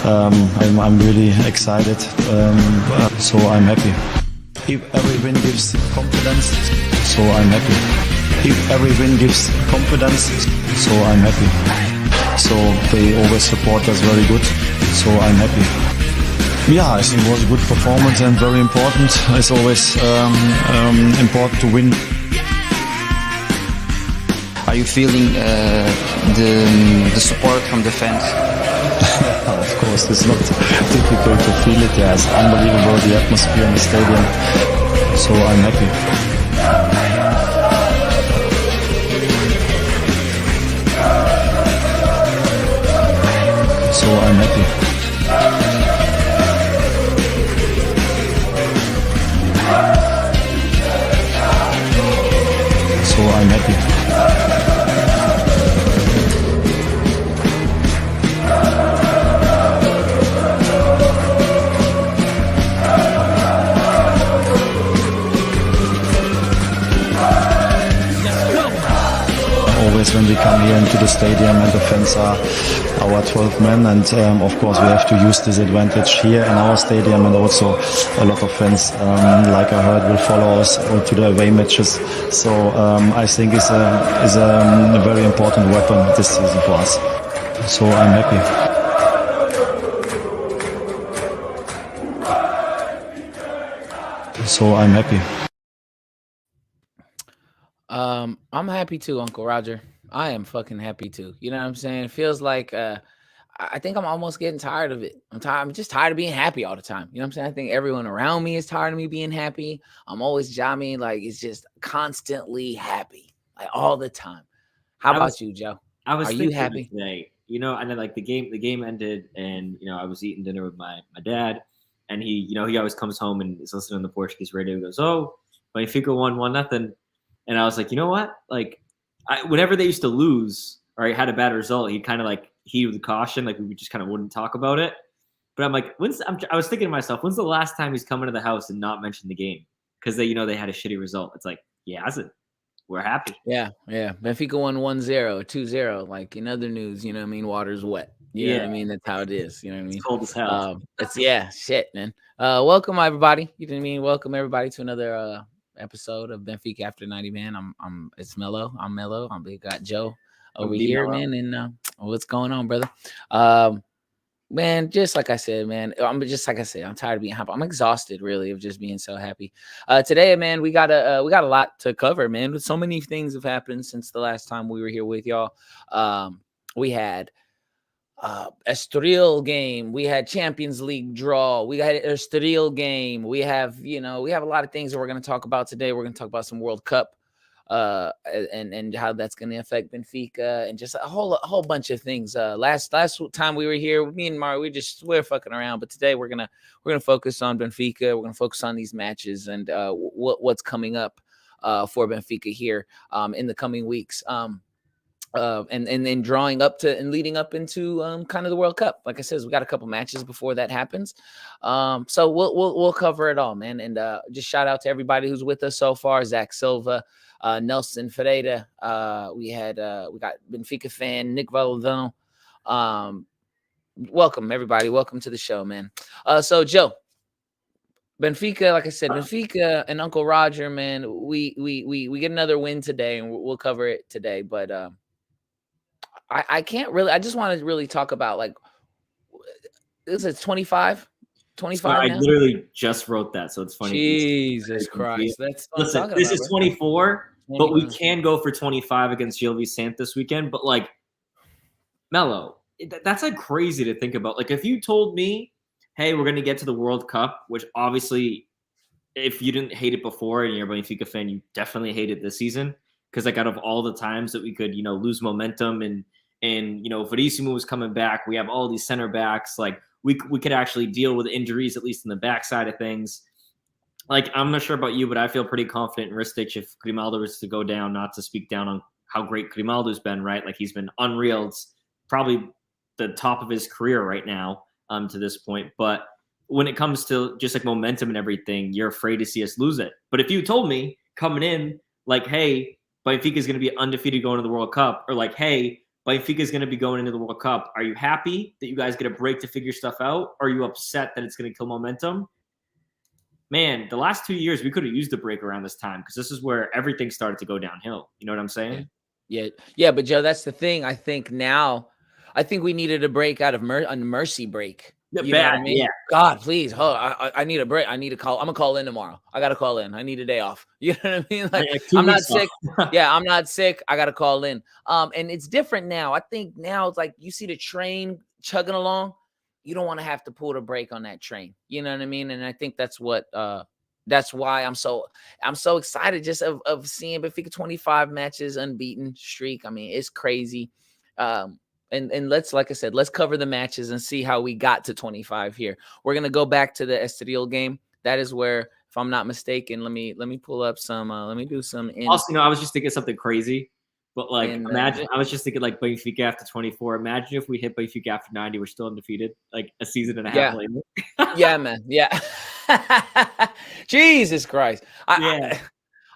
I'm really excited, so I'm happy. If every win gives confidence, so I'm happy. If every win gives confidence, so I'm happy. So they always support us very good, so I'm happy. Yeah, I think it was a good performance and very important. It's always important to win. Are you feeling the support from the fans? Of course, it's not difficult to feel it. Yeah, it's unbelievable, the atmosphere in the stadium. So I'm happy. So I'm happy. So I'm happy. Always when we come here into the stadium and the fans are our 12 men, and of course we have to use this advantage here in our stadium, and also a lot of fans, like I heard, will follow us to the away matches. So I think it's a very important weapon this season for us. So I'm happy. So I'm happy. I'm happy too, Uncle Roger. I am fucking happy too. You know what I'm saying? It feels like I think I'm almost getting tired of it. I'm just tired of being happy all the time. You know what I'm saying? I think everyone around me is tired of me being happy. I'm always jamming, like it's just constantly happy, like all the time. How about you, Joe? Are you happy today? You know, and then like the game ended, and you know I was eating dinner with my dad, and he always comes home and is listening to the Portuguese radio. He goes, "Oh, Benfica won 1-0," and I was like, you know what? Like, whenever they used to lose or had a bad result, he'd kind of like heed with caution, like we just kind of wouldn't talk about it. But I'm like, I was thinking to myself, when's the last time he's come into the house and not mentioned the game? Because they had a shitty result. It's like, yeah, we're happy. Yeah. Benfica won 1-0, 2-0. Like in other news, you know what I mean? Water's wet. You know what I mean? That's how it is. You know what I mean? It's cold as hell. Shit, man. Welcome everybody. You know what I mean? Welcome everybody to another episode of Benfica After 90, man. It's Melo. I'm Melo. We got Joe over here, Melo. Man. And what's going on, brother? Man, just like I said, man, I'm tired of being happy. I'm exhausted, really, of just being so happy. Today, man, we got a lot to cover, man. So many things have happened since the last time we were here with y'all. We had Estoril game, we had Champions League draw, we had Estoril game, we have a lot of things that we're going to talk about today. We're going to talk about some World Cup and how that's going to affect Benfica, and just a whole bunch of things. Last time we were here, me and Mario, we're fucking around, but today we're gonna focus on Benfica. We're gonna focus on these matches and what's coming up for Benfica here in the coming weeks. And then drawing up to and leading up into kind of the World Cup. Like I said, we got a couple matches before that happens. So we'll cover it all, man. And just shout out to everybody who's with us so far. Zach Silva, Nelson Ferreira. We got Benfica fan Nick Valadon. Welcome everybody. Welcome to the show, man. So Joe, Benfica, like I said, Benfica and Uncle Roger, man, we get another win today, and we'll cover it today. But I can't really. I just want to really talk about, like, is it 25? 25 so I now? literally just wrote that, so it's funny. Jesus Christ. That's what Listen, this is 24, but we can go for 25 against Gil Vicente this weekend. But, like, Melo, that's, like, crazy to think about. Like, if you told me, hey, we're going to get to the World Cup, which obviously, if you didn't hate it before and you're a Benfica fan, you definitely hate it this season. Because, like, out of all the times that we could, lose momentum and Verissimo was coming back, we have all these center backs, like, we could actually deal with injuries, at least in the backside of things. Like, I'm not sure about you, but I feel pretty confident in Ristic if Grimaldo was to go down, not to speak down on how great Grimaldo's been, right? Like, he's been unreal. It's probably the top of his career right now to this point. But when it comes to just, like, momentum and everything, you're afraid to see us lose it. But if you told me coming in, like, hey, Benfica is going to be undefeated going to the World Cup, or like, hey, Benfica is going to be going into the World Cup. Are you happy that you guys get a break to figure stuff out? Or are you upset that it's going to kill momentum? Man, the last 2 years, we could have used the break around this time because this is where everything started to go downhill. You know what I'm saying? Yeah. But Joe, that's the thing. I think we needed a break out of a mercy break. You know what I mean? Yeah. God, please. I need a break. I need to call. I'm gonna call in tomorrow. I gotta call in. I need a day off. You know what I mean? Like I'm not sick. Yeah, I'm not sick. I gotta call in. And it's different now. I think now it's like you see the train chugging along. You don't want to have to pull the brake on that train. You know what I mean? And I think that's why I'm so excited just of seeing Benfica 25 matches unbeaten streak. I mean, it's crazy. And let's, like I said, let's cover the matches and see how we got to 25 here. We're gonna go back to the Estoril game. That is where, if I'm not mistaken, let me pull up some. Let me do some. Also, I was just thinking something crazy, but like imagine. I was just thinking like Benfica after 24. Imagine if we hit Benfica after 90, we're still undefeated, like a season and a half later. Yeah, man. Yeah. Jesus Christ.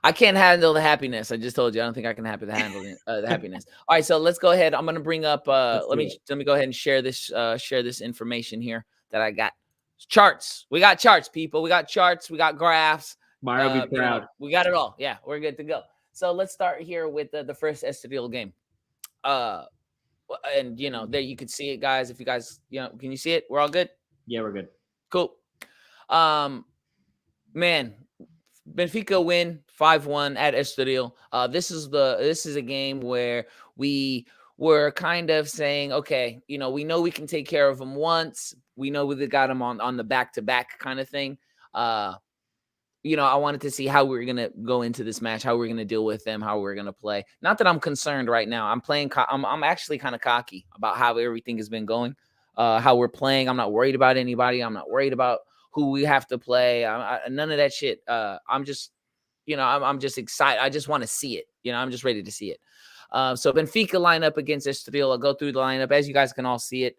I can't handle the happiness. I just told you I don't think I can handle the happiness. All right, so let's go ahead. I'm gonna bring up. Let me go ahead and share this information here that I got. Charts. We got charts, people. We got charts. We got graphs. Mario, be proud. We got it all. Yeah, we're good to go. So let's start here with the first Estoril game. And there you can see it, guys. If you guys, can you see it? We're all good. Yeah, we're good. Cool. Man. Benfica win 5-1 at Estoril. This is a game where we were kind of saying, okay, we know we can take care of them once. We know we got them on the back-to-back kind of thing. I wanted to see how we were going to go into this match, how we're going to deal with them, how we're going to play. Not that I'm concerned right now. I'm actually kind of cocky about how everything has been going, how we're playing. I'm not worried about anybody. I'm not worried about who we have to play. None of that shit. I'm just excited. I just want to see it. I'm just ready to see it. So Benfica lineup against Estoril. I'll go through the lineup as you guys can all see it.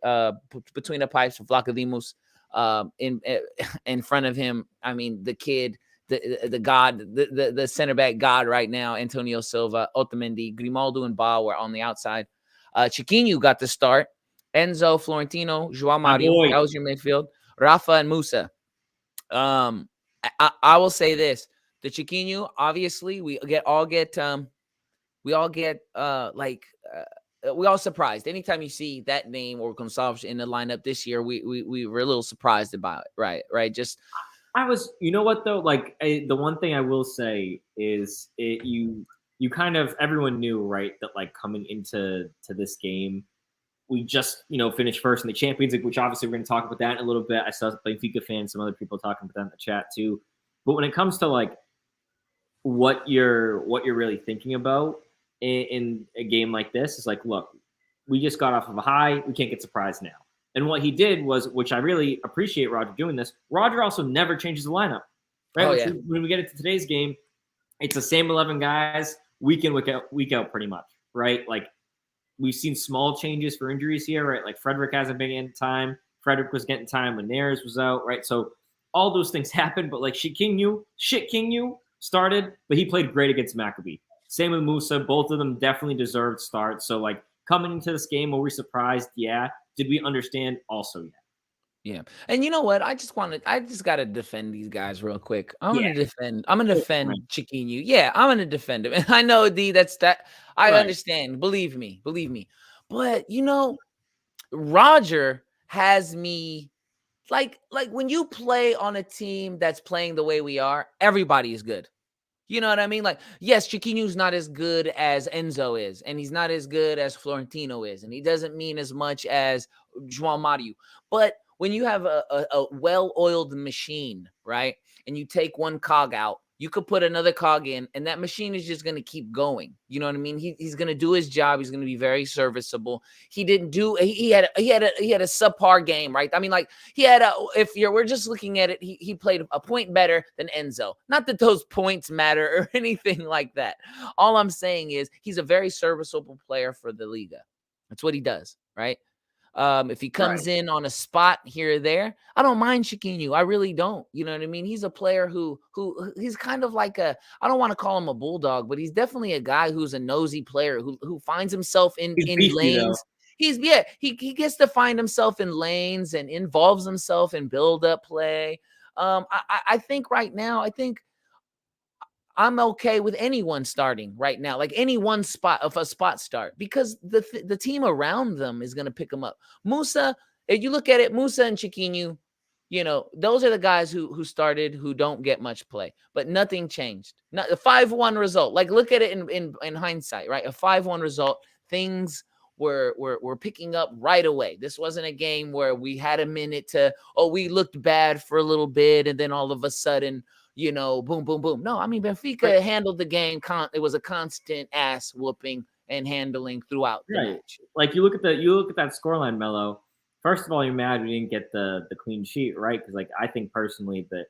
Between the pipes, Vlachodimos in front of him. I mean, the kid, the god, the center back god right now. Antonio Silva, Otamendi, Grimaldo, and Bauer on the outside. Chiquinho got the start. Enzo, Florentino, João Mario. That was your midfield. Rafa and Musa. I will say this: the Chiquinho, obviously, we all surprised. Anytime you see that name or Gonçalves in the lineup this year, we were a little surprised about it, right? Just I was, you know what though, like the one thing I will say is you kind of everyone knew, right, that like coming into this game. We just, finished first in the Champions League, which obviously we're going to talk about that in a little bit. I saw Benfica fans, some other people talking about that in the chat too. But when it comes to like what you're really thinking about in a game like this, is like, look, we just got off of a high. We can't get surprised now. And what he did was, which I really appreciate Roger doing this. Roger also never changes the lineup, right? Oh, yeah. When we get into today's game, it's the same 11 guys week in, week out, pretty much, right? Like. We've seen small changes for injuries here, right? Like Frederick hasn't been getting time. Frederick was getting time when Neres was out, right? So all those things happened, but like Chiquinho started, but he played great against Maccabi. Same with Musa. Both of them definitely deserved starts. So like coming into this game, were we surprised? Yeah. Did we understand? Also, yeah. Yeah. And you know what? I just got to defend these guys real quick. I'm going to defend Chiquinho. Yeah, I'm going to defend him. And I know, D, I understand. Believe me. But, Roger has me like when you play on a team that's playing the way we are, everybody is good. You know what I mean? Like, yes, Chiquinho's not as good as Enzo is, and he's not as good as Florentino is, and he doesn't mean as much as João Mario. But when you have a well-oiled machine, right, and you take one cog out, you could put another cog in, and that machine is just going to keep going. You know what I mean? He's going to do his job. He's going to be very serviceable. He had a subpar game, right? I mean, like we're just looking at it, he played a point better than Enzo. Not that those points matter or anything like that. All I'm saying is he's a very serviceable player for the Liga. That's what he does, right? If he comes in on a spot here or there, I don't mind Chiquinho. I really don't. You know what I mean? He's a player who he's kind of like I don't want to call him a bulldog, but he's definitely a guy who's a nosy player who finds himself in beefy, lanes. Though. He gets to find himself in lanes and involves himself in build-up play. I think right now, I'm okay with anyone starting right now, like any one spot of a spot start, because the team around them is going to pick them up. Musa, if you look at it, Musa and Chiquinho, those are the guys who started, who don't get much play, but nothing changed. Not a 5-1 result. Like, look at it in hindsight, right? A 5-1 result. Things were picking up right away. This wasn't a game where we had a minute we looked bad for a little bit, and then all of a sudden, boom, boom, boom. No, I mean, Benfica handled the game. It was a constant ass whooping and handling throughout the match. Like, you look at that scoreline, Melo. First of all, you're mad we didn't get the clean sheet, right? Because, like, I think personally that,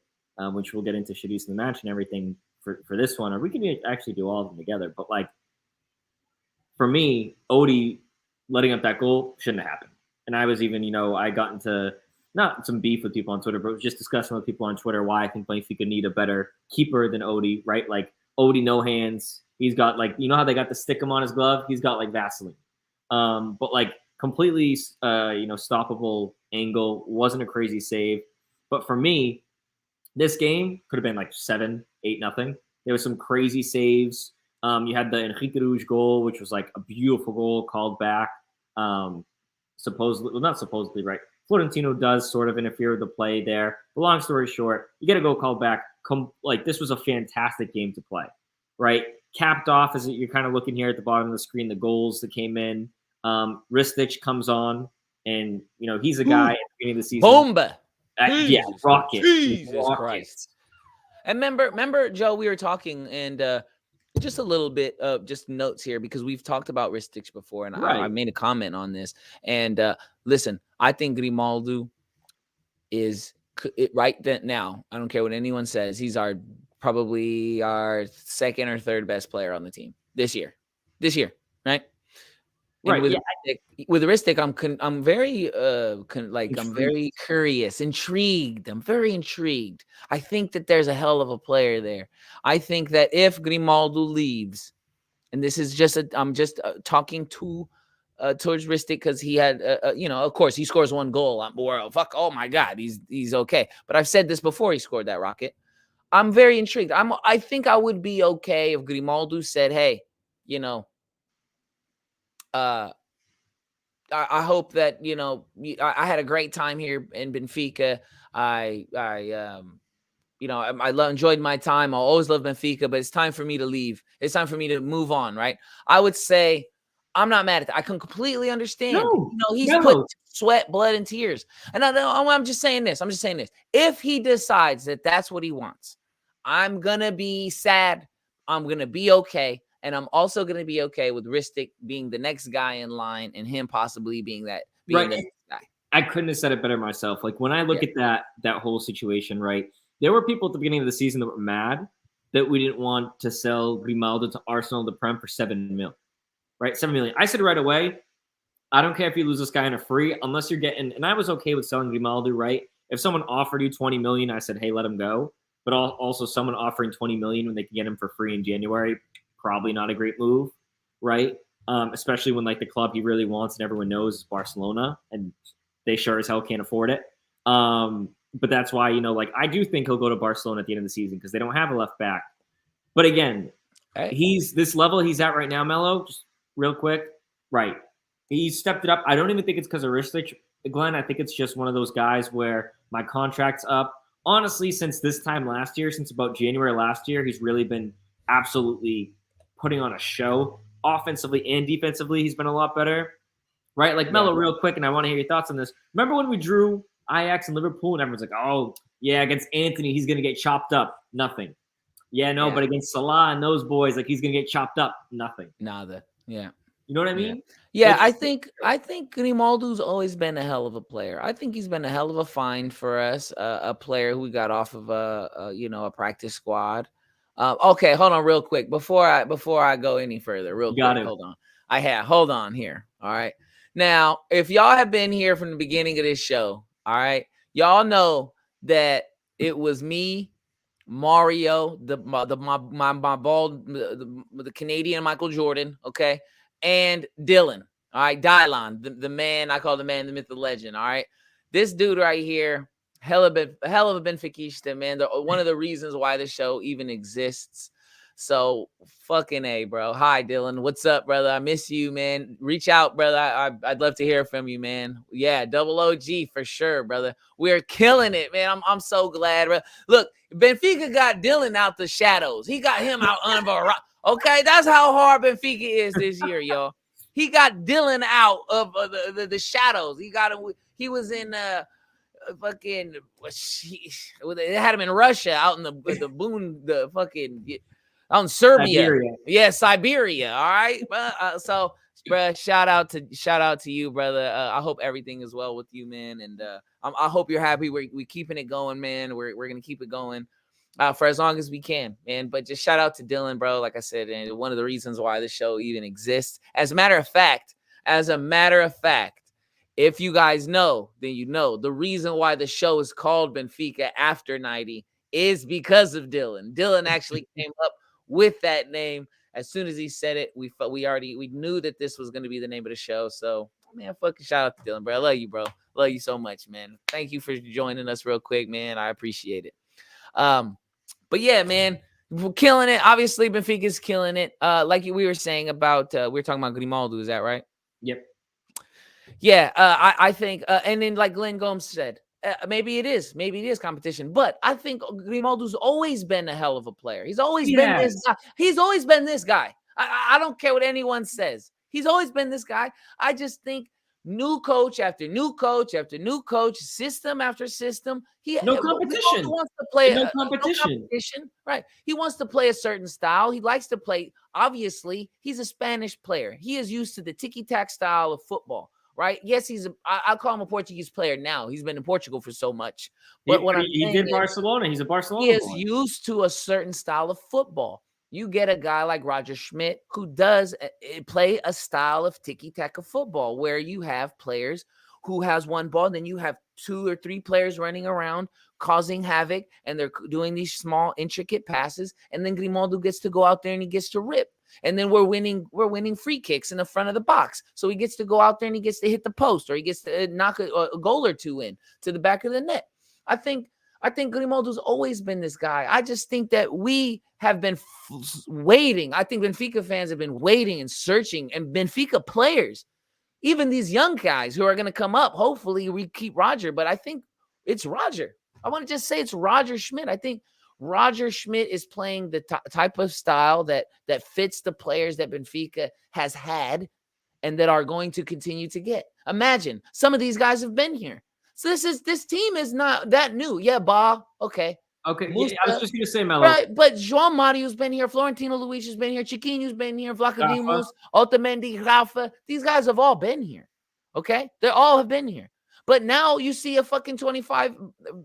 which we'll get into Shadis in the match and everything for this one, or we can actually do all of them together. But, like, for me, Odie letting up that goal shouldn't have happened. And I was even, I got into not some beef with people on Twitter, but was just discussing with people on Twitter why I think Benfica need a better keeper than Odie, right? Like, Odie, no hands. He's got, like, how they got to stick him on his glove? He's got, like, Vaseline. But, like, completely, stoppable angle. Wasn't a crazy save. But for me, this game could have been, like, 7-8-0. There was some crazy saves. You had the Enrique Rouge goal, which was, like, a beautiful goal called back. Not supposedly, right? Florentino does sort of interfere with the play there. But long story short, you get a goal called back. This was a fantastic game to play, right? Capped off, as you're kind of looking here at the bottom of the screen, the goals that came in. Ristic comes on, and he's a guy at the beginning of the season. Bomba! Rocket. Jesus Christ! And remember, Joe, we were talking, and just a little bit of just notes here, because we've talked about Ristic before, and I made a comment on this. And listen, I think Grimaldo is right now. I don't care what anyone says. He's probably our second or third best player on the team this year, right? Right. With Ristic, I'm very I'm very curious, intrigued. I'm very intrigued. I think that there's a hell of a player there. I think that if Grimaldo leaves, and this is I'm just talking towards Ristic, because he had of course he scores one goal. Oh my God, he's okay. But I've said this before. He scored that rocket. I'm very intrigued. I think I would be okay if Grimaldo said, hey, I hope that, I had a great time here in Benfica. I enjoyed my time. I'll always love Benfica, but it's time for me to leave. It's time for me to move on, right? I would say I'm not mad at that. I can completely understand. He's put sweat, blood, and tears. And I'm just saying this. If he decides that that's what he wants, I'm going to be sad. I'm going to be okay. And I'm also going to be okay with Ristic being the next guy in line, and him possibly being the next guy. I couldn't have said it better myself. Like, when I look at that whole situation, right, there were people at the beginning of the season that were mad that we didn't want to sell Grimaldo to Arsenal the Prem for $7 million, right? $7 million. I said right away, I don't care if you lose this guy in a free, unless you're getting, and I was okay with selling Grimaldo, right? If someone offered you $20 million, I said, hey, let him go. But also someone offering $20 million when they can get him for free in January, probably not a great move, right? Especially when, like, the club he really wants and everyone knows is Barcelona, and they sure as hell can't afford it. But that's why, I do think he'll go to Barcelona at the end of the season, because they don't have a left back. But again, he's this level he's at right now, Melo, just real quick, right? He stepped it up. I don't even think it's because of Ristic, Glenn. I think it's just one of those guys where my contract's up. Honestly, since this time last year, since about January last year, he's really been absolutely putting on a show. Offensively and defensively, he's been a lot better, right? Like, Melo, real quick, and I want to hear your thoughts on this. Remember when we drew Ajax and Liverpool, and everyone's like, oh, yeah, against Anthony, he's going to get chopped up. Nothing. But against Salah and those boys, like, he's going to get chopped up. Nothing. Nada. Yeah. You know what I mean? Yeah, I think Grimaldo's always been a hell of a player. I think he's been a hell of a find for us, a player who we got off of a practice squad. Okay, hold on real quick before I go any further. Hold on. Hold on here. All right. Now, if y'all have been here from the beginning of this show, all right, y'all know that it was me, Mario, the Canadian Michael Jordan, okay, and Dylan, all right, Dylon, the man I call the man, the myth, the legend, all right. This dude right here, hell of a Benfiquista, man. One of the reasons why the show even exists. So fucking A, bro. Hi, Dylan. What's up, brother? I miss you, man. Reach out, brother. I'd love to hear from you, man. Yeah, double OG for sure, brother. We're killing it, man. I'm so glad, bro. Look, Benfica got Dylan out the shadows. He got him out under a rock. Okay, that's how hard Benfica is this year, y'all. He got Dylan out of the shadows. He was in fucking. They had him in Russia, out in the fucking out in Serbia. Siberia. Yeah, Siberia. All right, so. Bruh, shout out to you, brother. I hope everything is well with you, man, and I hope you're happy. We're keeping it going, man. We're gonna keep it going for as long as we can, man. But just shout out to Dylan, bro. Like I said, and one of the reasons why this show even exists. As a matter of fact, if you guys know, then you know the reason why the show is called Benfica After 90 is because of Dylan. Dylan actually came up with that name. As soon as he said it, we knew that this was going to be the name of the show. So, man, fucking shout out to Dylan, bro. I love you, bro. Love you so much, man. Thank you for joining us real quick, man. I appreciate it. But yeah, man, we're killing it. Obviously, Benfica's killing it. Like we were saying about, we were talking about Grimaldo. Is that right? Yep. Yeah, I think, and then like Glenn Gomes said, maybe it is competition, but I think Grimaldo's always been a hell of a player. He's always been this guy. He's always been this guy. I don't care what anyone says. He's always been this guy. I just think new coach after new coach after new coach, system after system. No competition. Wants to play no competition. Right. He wants to play a certain style. He likes to play. Obviously, he's a Spanish player. He is used to the tiki-taka style of football. Right? Yes, I call him a Portuguese player now. He's been in Portugal for so much. But he did Barcelona. He's a Barcelona. He is used to a certain style of football. You get a guy like Roger Schmidt who does play a style of tiki-taka football where you have players who has one ball, then you have 2 or 3 players running around causing havoc, and they're doing these small, intricate passes, and then Grimaldo gets to go out there and he gets to rip. And then we're winning free kicks in the front of the box. So he gets to go out there and he gets to hit the post, or he gets to knock a goal or two in to the back of the net. I think Grimaldo's always been this guy. I just think that we have been waiting. I think Benfica fans have been waiting and searching, and Benfica players, even these young guys who are going to come up. Hopefully we keep Roger, but I think it's Roger. I want to just say it's Roger Schmidt. I think Roger Schmidt is playing the type of style that fits the players that Benfica has had and that are going to continue to get. Imagine some of these guys have been here. So this team is not that new. Yeah, Ba. Okay. Okay. Yeah, I was just going to say, Melo. Right, but João Mario's been here. Florentino Luis has been here. Chiquinho's been here. Vlachodimos, Otamendi, Rafa. These guys have all been here. Okay? They all have been here. But now you see a fucking 25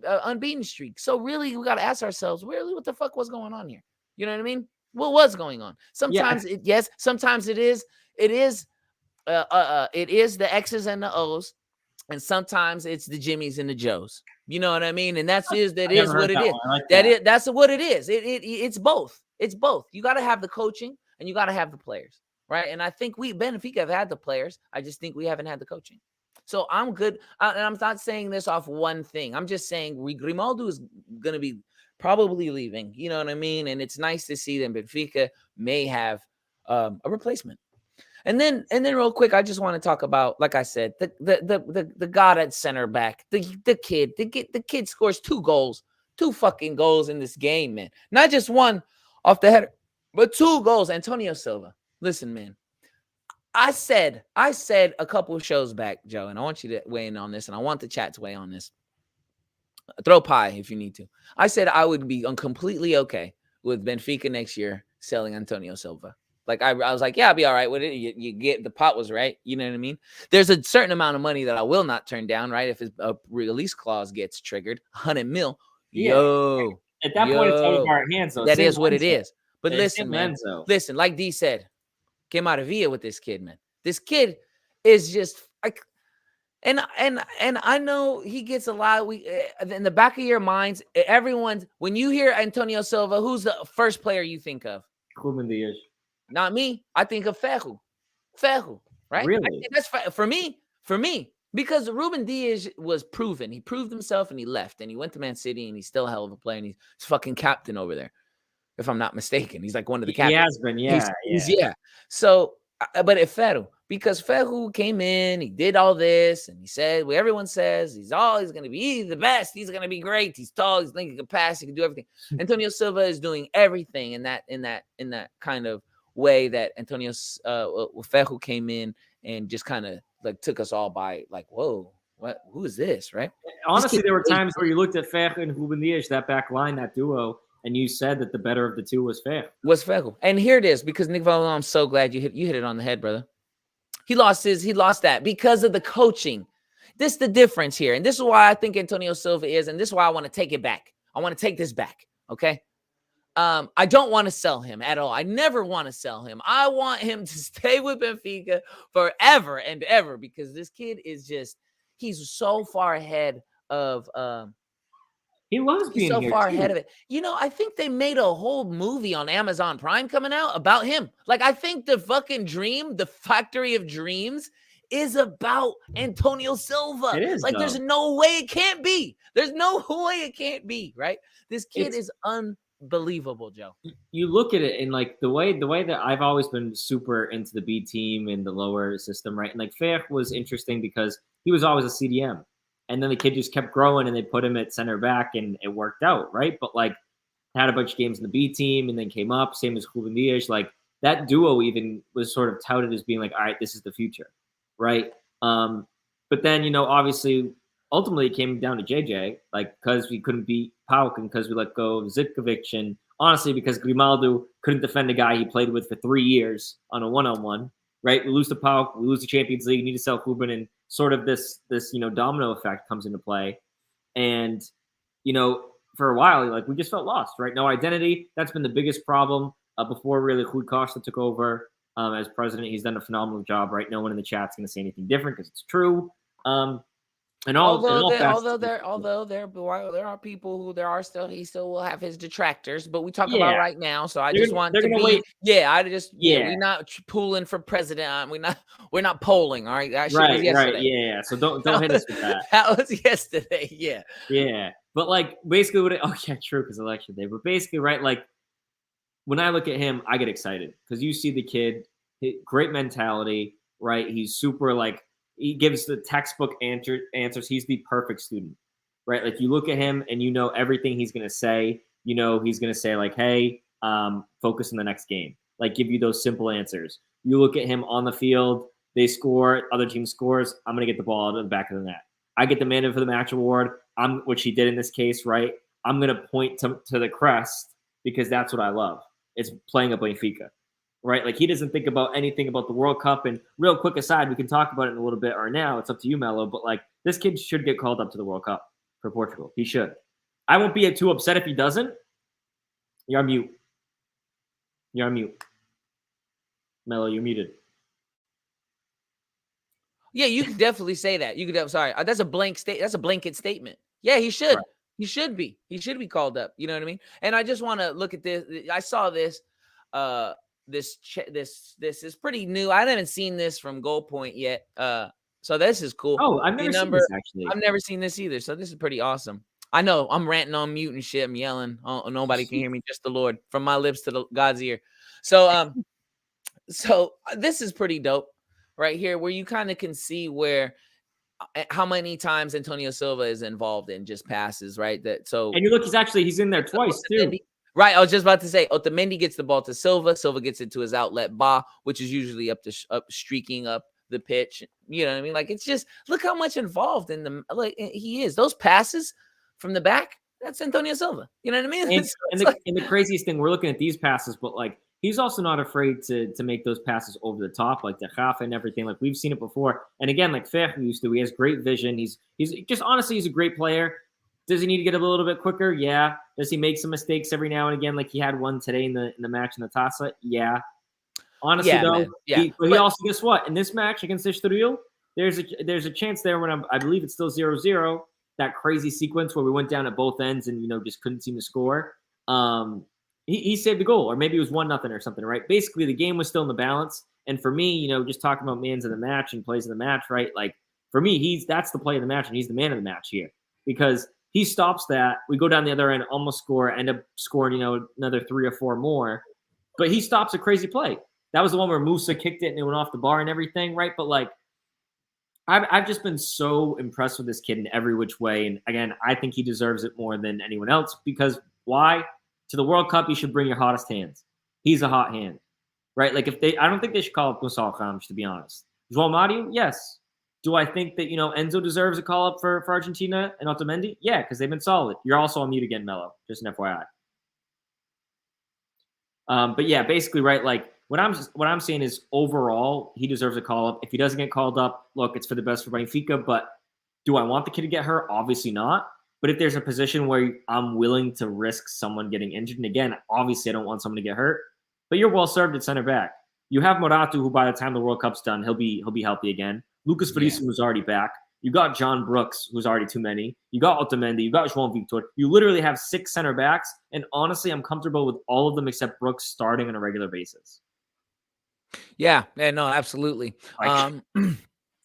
unbeaten streak. So really, we got to ask ourselves, really, what the fuck was going on here? You know what I mean? What was going on? Sometimes sometimes it is the X's and the O's, and sometimes it's the Jimmies and the Joes. You know what I mean? And that's what it is. That's what it is. It's both. It's both. You got to have the coaching and you got to have the players, right? And I think Benfica have had the players. I just think we haven't had the coaching. So I'm good. And I'm not saying this off one thing. I'm just saying Grimaldo is going to be probably leaving. You know what I mean? And it's nice to see that Benfica may have a replacement. And then real quick, I just want to talk about, like I said, the god at center back, the kid scores 2 fucking goals in this game, man. Not just one off the header, but 2 goals. Antonio Silva. Listen, man. I said a couple of shows back, Joe, and I want you to weigh in on this, and I want the chat to weigh on this. Throw pie if you need to. I said I would be completely okay with Benfica next year selling Antonio Silva. Like I was like, yeah, I'll be all right with it. You get the pot was right. You know what I mean? There's a certain amount of money that I will not turn down, right? If a release clause gets triggered, 100 mil. Yeah. Yo. At that point, it's out of our hands, though. That is what it is. But listen, man. Listen, like D said, came out of Villa with this kid, man. This kid is just, And I know he gets a lot. In the back of your minds, everyone's when you hear Antonio Silva, who's the first player you think of? Ruben Dias. Not me. I think of Ferro. Ferro, right? Really? I think that's for me. Because Ruben Dias was proven. He proved himself and he left. And he went to Man City and he's still a hell of a player. And he's fucking captain over there, if I'm not mistaken. He's like one of the captains. He has been, yeah. Yeah. So, but if Ferro, because Ferro came in, he did all this, and he said what everyone says, he's going to be the best. He's going to be great. He's tall. He's thinking he can pass. He can do everything. Antonio Silva is doing everything in that kind of way that Antonio Ferro came in and just kind of like took us all by like, whoa, who is this, right? Honestly, there were times where you looked at Ferro and Ruben Dias, that back line, that duo, and you said that the better of the two was Ferro. And here it is, because Nick Valo, I'm so glad you hit it on the head, brother. He lost that because of the coaching. This is the difference here. And this is why I think Antonio Silva is, and this is why I want to take it back. I want to take this back, okay? I don't want to sell him at all. I never want to sell him. I want him to stay with Benfica forever and ever, because this kid is he's so far ahead of he loves being so here far too. ahead of it. I think they made a whole movie on Amazon Prime coming out about him. Like, I think the fucking dream, the Factory of Dreams, is about Antonio Silva. It is, like, though. There's no way it can't be. There's no way it can't be, right? This kid is unbelievable, Joe. You look at it, and like the way that I've always been super into the B team and the lower system, right? And like Fer was interesting because he was always a CDM. And then the kid just kept growing, and they put him at center back, and it worked out, right? But like, had a bunch of games in the B team, and then came up, same as Ruben Dias. Like, that duo even was sort of touted as being like, all right, this is the future, right? But then, obviously, ultimately it came down to JJ, like, because we couldn't beat Pauk and because we let go of Zivkovic, and honestly, because Grimaldo couldn't defend a guy he played with for 3 years on a one-on-one, right? We lose to Pauk, we lose the Champions League, you need to sell Ruben, and sort of this domino effect comes into play. And, for a while, like, we just felt lost, right? No identity. That's been the biggest problem before really Rui Costa took over as president. He's done a phenomenal job, right? No one in the chat's going to say anything different because it's true. Although there are people who he still will have his detractors, but we talk about right now. So I just want to be, we're not pooling for president. We're not polling. All right. Right. Yeah. So don't hit us with that. That was yesterday. Yeah. Yeah. But like basically true. Cause election day, but basically, right. Like when I look at him, I get excited because you see the kid, great mentality, right? He's super he gives the textbook answers. He's the perfect student, right? Like you look at him and everything he's going to say. He's going to say like, hey, focus on the next game. Like give you those simple answers. You look at him on the field, they score, other team scores. I'm going to get the ball out of the back of the net. I get the man of the match award, which he did in this case, right? I'm going to point to the crest because that's what I love. It's playing at Benfica. Right? Like he doesn't think about anything about the World Cup. And real quick aside, we can talk about it in a little bit or now. It's up to you, Melo. But like this kid should get called up to the World Cup for Portugal. He should. I won't be too upset if he doesn't. You're on mute. Melo, you're muted. Yeah, you could definitely say that. Sorry. That's a blanket statement. Yeah, he should. Right. He should be. He should be called up. You know what I mean? And I just want to look at this. I saw this. This is pretty new. I haven't seen this from Goal Point yet. So this is cool. Oh, I've never seen this actually. I've never seen this either. So this is pretty awesome. I know I'm ranting on mute and shit. I'm yelling. Oh, nobody can hear me. Just the Lord, from my lips to God's ear. So so this is pretty dope right here, where you kind of can see how many times Antonio Silva is involved in just passes, right? And you look, he's in there twice too. Right, I was just about to say, Otamendi gets the ball to Silva. Silva gets it to his outlet, Ba, which is usually up streaking up the pitch. You know what I mean? Like, it's just, look how much involved in he is. Those passes from the back, that's Antonio Silva. You know what I mean? And the craziest thing, we're looking at these passes, but like, he's also not afraid to make those passes over the top, like the Rafa and everything. Like, we've seen it before. And again, like Fer used to, he has great vision. He's just, honestly, he's a great player. Does he need to get a little bit quicker? Yeah. Does he make some mistakes every now and again? Like he had one today in the match in the taca? Yeah. Honestly, though, he also, guess what? In this match against Estoril, there's a chance there when I believe it's still 0-0, that crazy sequence where we went down at both ends and, just couldn't seem to score. He saved the goal, or maybe it was 1-0 or something, right? Basically, the game was still in the balance. And for me, just talking about mans of the match and plays of the match, right? Like, for me, that's the play of the match, and he's the man of the match here because he stops that. We go down the other end, almost score, end up scoring, another 3 or 4 more. But he stops a crazy play. That was the one where Musa kicked it and it went off the bar and everything, right? But, like, I've just been so impressed with this kid in every which way. And, again, I think he deserves it more than anyone else because why? To the World Cup, you should bring your hottest hands. He's a hot hand, right? Like, I don't think they should call up Gonçalo Ramos, to be honest. João Mario, yes. Do I think that, Enzo deserves a call-up for Argentina and Otamendi? Yeah, because they've been solid. You're also on mute again, Melo. Just an FYI. But, yeah, basically, right, like, what I'm saying is overall, he deserves a call-up. If he doesn't get called up, look, it's for the best for Benfica. But do I want the kid to get hurt? Obviously not. But if there's a position where I'm willing to risk someone getting injured, and again, obviously I don't want someone to get hurt, but you're well-served at center back. You have Morata, who by the time the World Cup's done, he'll be healthy again. Lucas Veríssimo, who's already back. You got John Brooks, who's already too many. You got Otamendi. You got João Victor. You literally have 6 center backs, and honestly, I'm comfortable with all of them except Brooks starting on a regular basis. Yeah, no, absolutely. Like,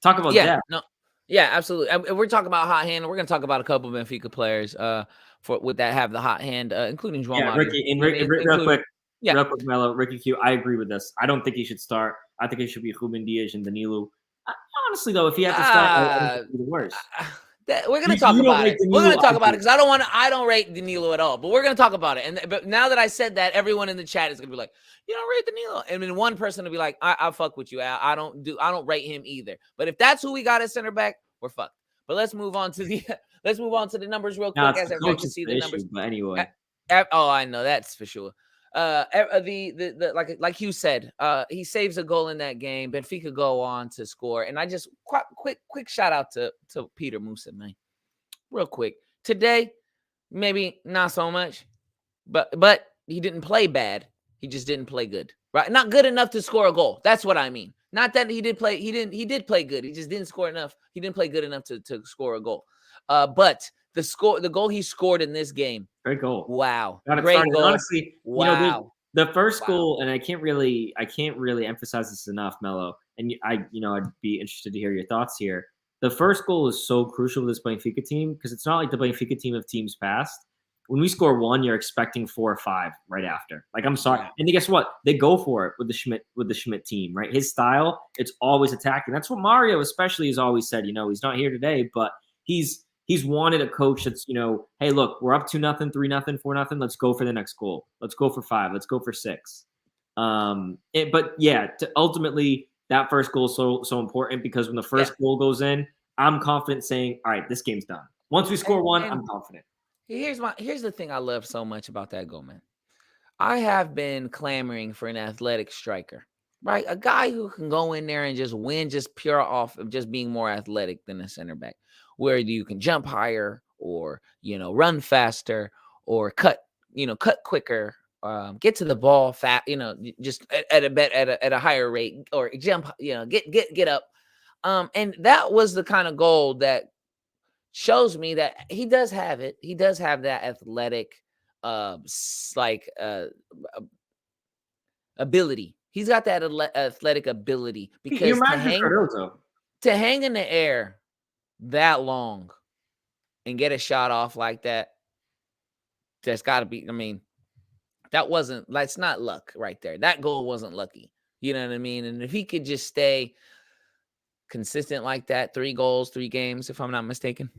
talk about depth. No, yeah, absolutely. We're talking about hot hand. We're going to talk about a couple of Benfica players with that have the hot hand, including João Mario. Ricky, real quick, Melo, Ricky Q, I agree with this. I don't think he should start. I think it should be Ruben Dias and Danilo. Honestly, though, if he had to start, I don't think it'd be the worst. We're going to talk about it. We're going to talk about it because I don't rate Danilo at all. But we're going to talk about it. But now that I said that, everyone in the chat is going to be like, you don't rate Danilo, and then one person will be like, I fuck with you. I don't rate him either. But if that's who we got at center back, we're fucked. But let's move on to the numbers real quick as everyone can see the numbers. But anyway, I know that's for sure. Like you said, he saves a goal in that game. Benfica go on to score, and I just quick shout out to Peter Musa, man, real quick. Today, maybe not so much, but he didn't play bad. He just didn't play good, right? Not good enough to score a goal. That's what I mean. Not that he did play. He did play good. He just didn't score enough. He didn't play good enough to score a goal. But the goal he scored in this game. Great goal. Wow. Great goal. Honestly, wow. The first goal, and I can't really emphasize this enough, Melo. And I'd be interested to hear your thoughts here. The first goal is so crucial to this Benfica team because it's not like the Benfica team of teams past. When we score 1, you're expecting 4 or 5 right after. Like, I'm sorry. And guess what? They go for it with the Schmidt team, right? His style, it's always attacking. That's what Mario especially has always said. He's not here today, but he's wanted a coach that's, hey, look, we're up 2-0, 3-0, 4-0. Let's go for the next goal. Let's go for 5. Let's go for 6. But yeah, ultimately that first goal is so important because when the first goal goes in, I'm confident saying, all right, this game's done. Once we score 1, I'm confident. Here's the thing I love so much about that goal, man. I have been clamoring for an athletic striker, right? A guy who can go in there and just win just pure off of just being more athletic than a center back, where you can jump higher or, run faster or cut quicker, get to the ball fast, just at a higher rate or jump, get up. And that was the kind of goal that shows me that he does have it. He does have that athletic, ability. He's got that athletic ability because to hang in the air that long and get a shot off like that, that's got to be. I mean, that's not luck right there. That goal wasn't lucky. You know what I mean? And if he could just stay consistent like that, 3 goals, 3 games, if I'm not mistaken.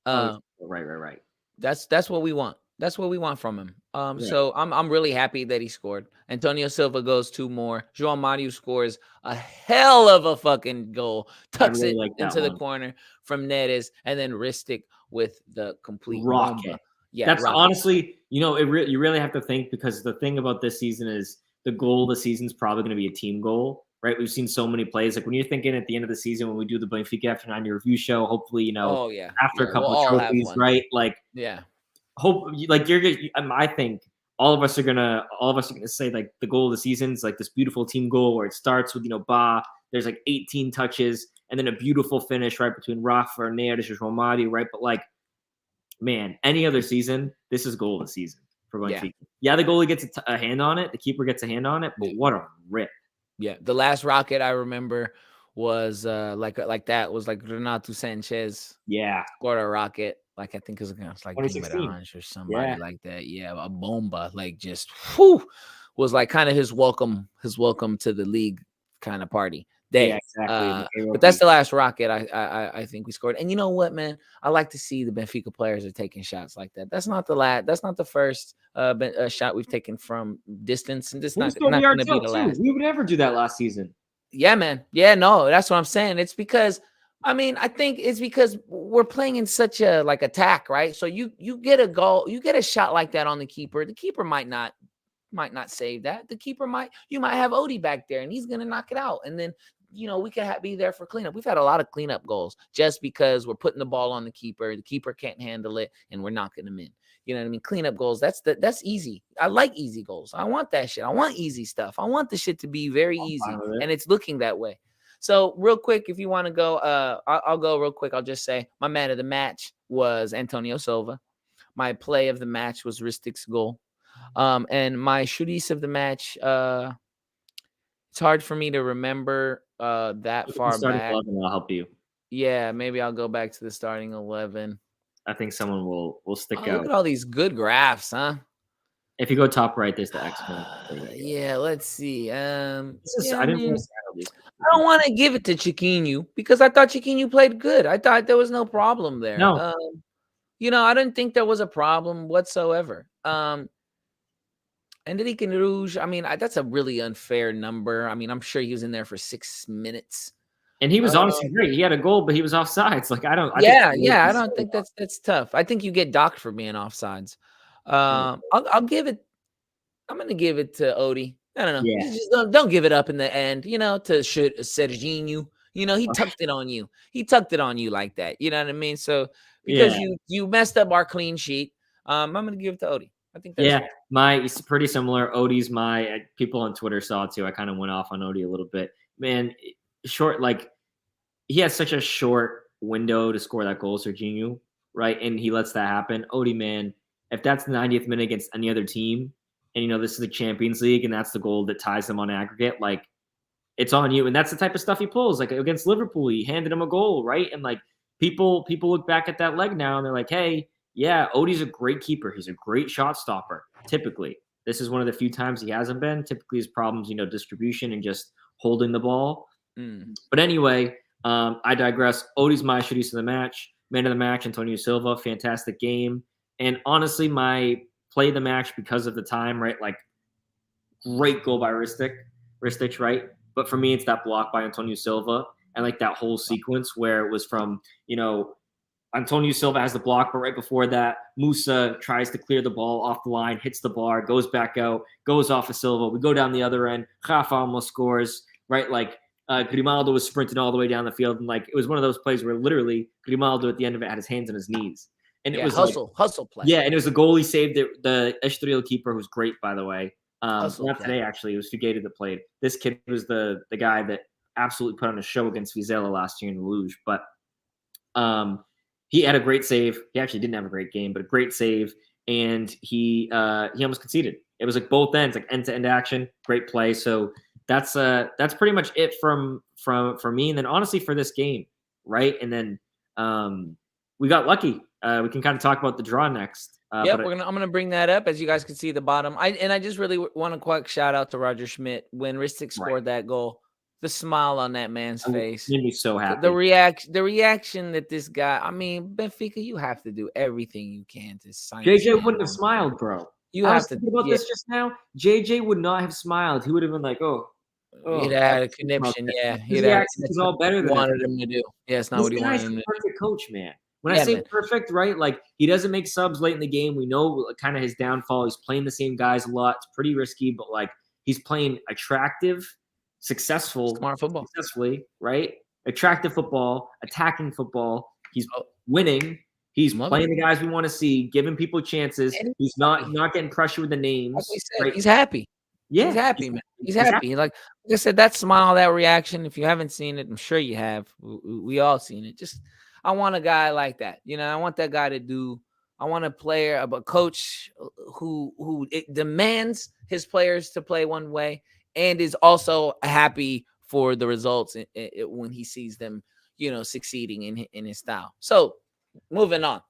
Right. That's what we want. That's what we want from him. So I'm really happy that he scored. Antonio Silva goes 2 more. João Mario scores a hell of a fucking goal, tucks it into the corner from Neres, and then Ristic with the complete rocket. Yeah, that's honestly, you really have to think because the thing about this season is the goal of the season is probably going to be a team goal. Right, we've seen so many plays. Like when you're thinking at the end of the season, when we do the Benfica After 90 review show, hopefully, after a couple of trophies, right? Like, I think all of us are gonna say like the goal of the season is like this beautiful team goal where it starts with Ba there's like 18 touches and then a beautiful finish right between Rafa and Neres or Romadi, right? But like, man, any other season, this is goal of the season for Benfica. Yeah, the goalie gets a hand on it, the keeper gets a hand on it, but what a rip! Yeah, the last rocket I remember was like that was like Renato Sanchez. Yeah, scored a rocket. Like I think it was like 2016 or somebody like that. Yeah, a bomba. Like just was like kind of his welcome to the league kind of party day. Yeah, exactly. But that's the last rocket I think we scored. And you know what, man? I like to see the Benfica players are taking shots like that. That's not the first shot we've taken from distance, and this not going to be the last. We would never do that last season. Yeah, man. Yeah, no, that's what I'm saying. It's because I think it's because we're playing in such a like attack, right? So you get a goal, you get a shot like that on the keeper. The keeper might not save that. You might have Odie back there and he's going to knock it out. And then, we can be there for cleanup. We've had a lot of cleanup goals just because we're putting the ball on the keeper. The keeper can't handle it and we're knocking them in. You know what I mean? Cleanup goals, that's easy. I like easy goals. I want that shit. I want easy stuff. I want the shit to be very easy. And it's looking that way. So real quick, if you want to go, I'll go real quick. I'll just say my man of the match was Antonio Silva. My play of the match was Ristik's goal. And my shooties of the match, it's hard for me to remember that far back. 11, I'll help you. Yeah, maybe I'll go back to the starting 11. I think someone will stick out. Look at all these good graphs, huh? If you go top right, there's the X-Men. Yeah, let's see. I don't want to give it to Chiquinho because I thought Chiquinho played good. I thought there was no problem there. No. I didn't think there was a problem whatsoever. Enrique Rouge, that's a really unfair number. I'm sure he was in there for 6 minutes. And he was honestly great. He had a goal, but he was offsides. Like I don't think that's tough. I think you get docked for being offsides. I'll give it. I'm going to give it to Odie. I don't know. Yeah. Just don't give it up in the end, to Serginho. He tucked it on you. He tucked it on you like that. You know what I mean? So because you messed up our clean sheet, I'm going to give it to Odie. I think that's it's pretty similar. Odie's people on Twitter saw it too. I kind of went off on Odie a little bit. Man, short, like he has such a short window to score that goal, Serginho, right? And he lets that happen. Odie, man, if that's the 90th minute against any other team, and this is the Champions League, and that's the goal that ties them on aggregate, like it's on you. And that's the type of stuff he pulls. Like against Liverpool, he handed him a goal, right? And like people look back at that leg now and they're like, hey, yeah, Odie's a great keeper. He's a great shot stopper. Typically, this is one of the few times he hasn't been. Typically, his problems, distribution and just holding the ball. But anyway, I digress. Odie's my shooties of the match, man of the match, Antonio Silva, fantastic game. And honestly, my play of the match because of the time, right? Like, great goal by Ristic, right? But for me, it's that block by Antonio Silva and like that whole sequence where it was from, Antonio Silva has the block, but right before that, Musa tries to clear the ball off the line, hits the bar, goes back out, goes off of Silva. We go down the other end. Rafa almost scores, right? Like Grimaldo was sprinting all the way down the field. And like, it was one of those plays where literally Grimaldo at the end of it had his hands on his knees. And it was hustle play. Yeah, and it was a goal he saved. The Estoril keeper, who's great, by the way. Not play. Today, actually. It was Figueiredo that played. This kid was the guy that absolutely put on a show against Vizela last year in Luge. But he had a great save. He actually didn't have a great game, but a great save. And he almost conceded. It was like both ends, like end-to-end action. Great play. So that's pretty much it from me. And then honestly for this game, right? And then we got lucky. We can kind of talk about the draw next. I'm gonna bring that up. As you guys can see the bottom. I just really want to quick shout out to Roger Schmidt when Ristic scored that goal. The smile on that man's face made me so happy. The reaction that this guy. Benfica, you have to do everything you can to sign. JJ wouldn't have smiled, bro. I was thinking about this just now. JJ would not have smiled. He would have been like, "Oh." He'd had a conniption. Yeah, his reaction was all better than wanted him to do. Yeah, it's not what he wanted him to do. Perfect coach, man. When I say perfect, right? Like he doesn't make subs late in the game. We know kind of his downfall. He's playing the same guys a lot. It's pretty risky, but like he's playing attractive, successful, smart football, successfully, right? Attractive football, attacking football. He's winning. He's playing the guys we want to see, giving people chances. He's not getting pressure with the names. Like we said, right? He's happy. Yeah, he's happy, man. He's happy. Like I said, that smile, that reaction. If you haven't seen it, I'm sure you have. We all seen it. Just, I want a guy like that. I want that guy to do. I want a player, a coach who it demands his players to play one way and is also happy for the results when he sees them, succeeding in his style. So, moving on.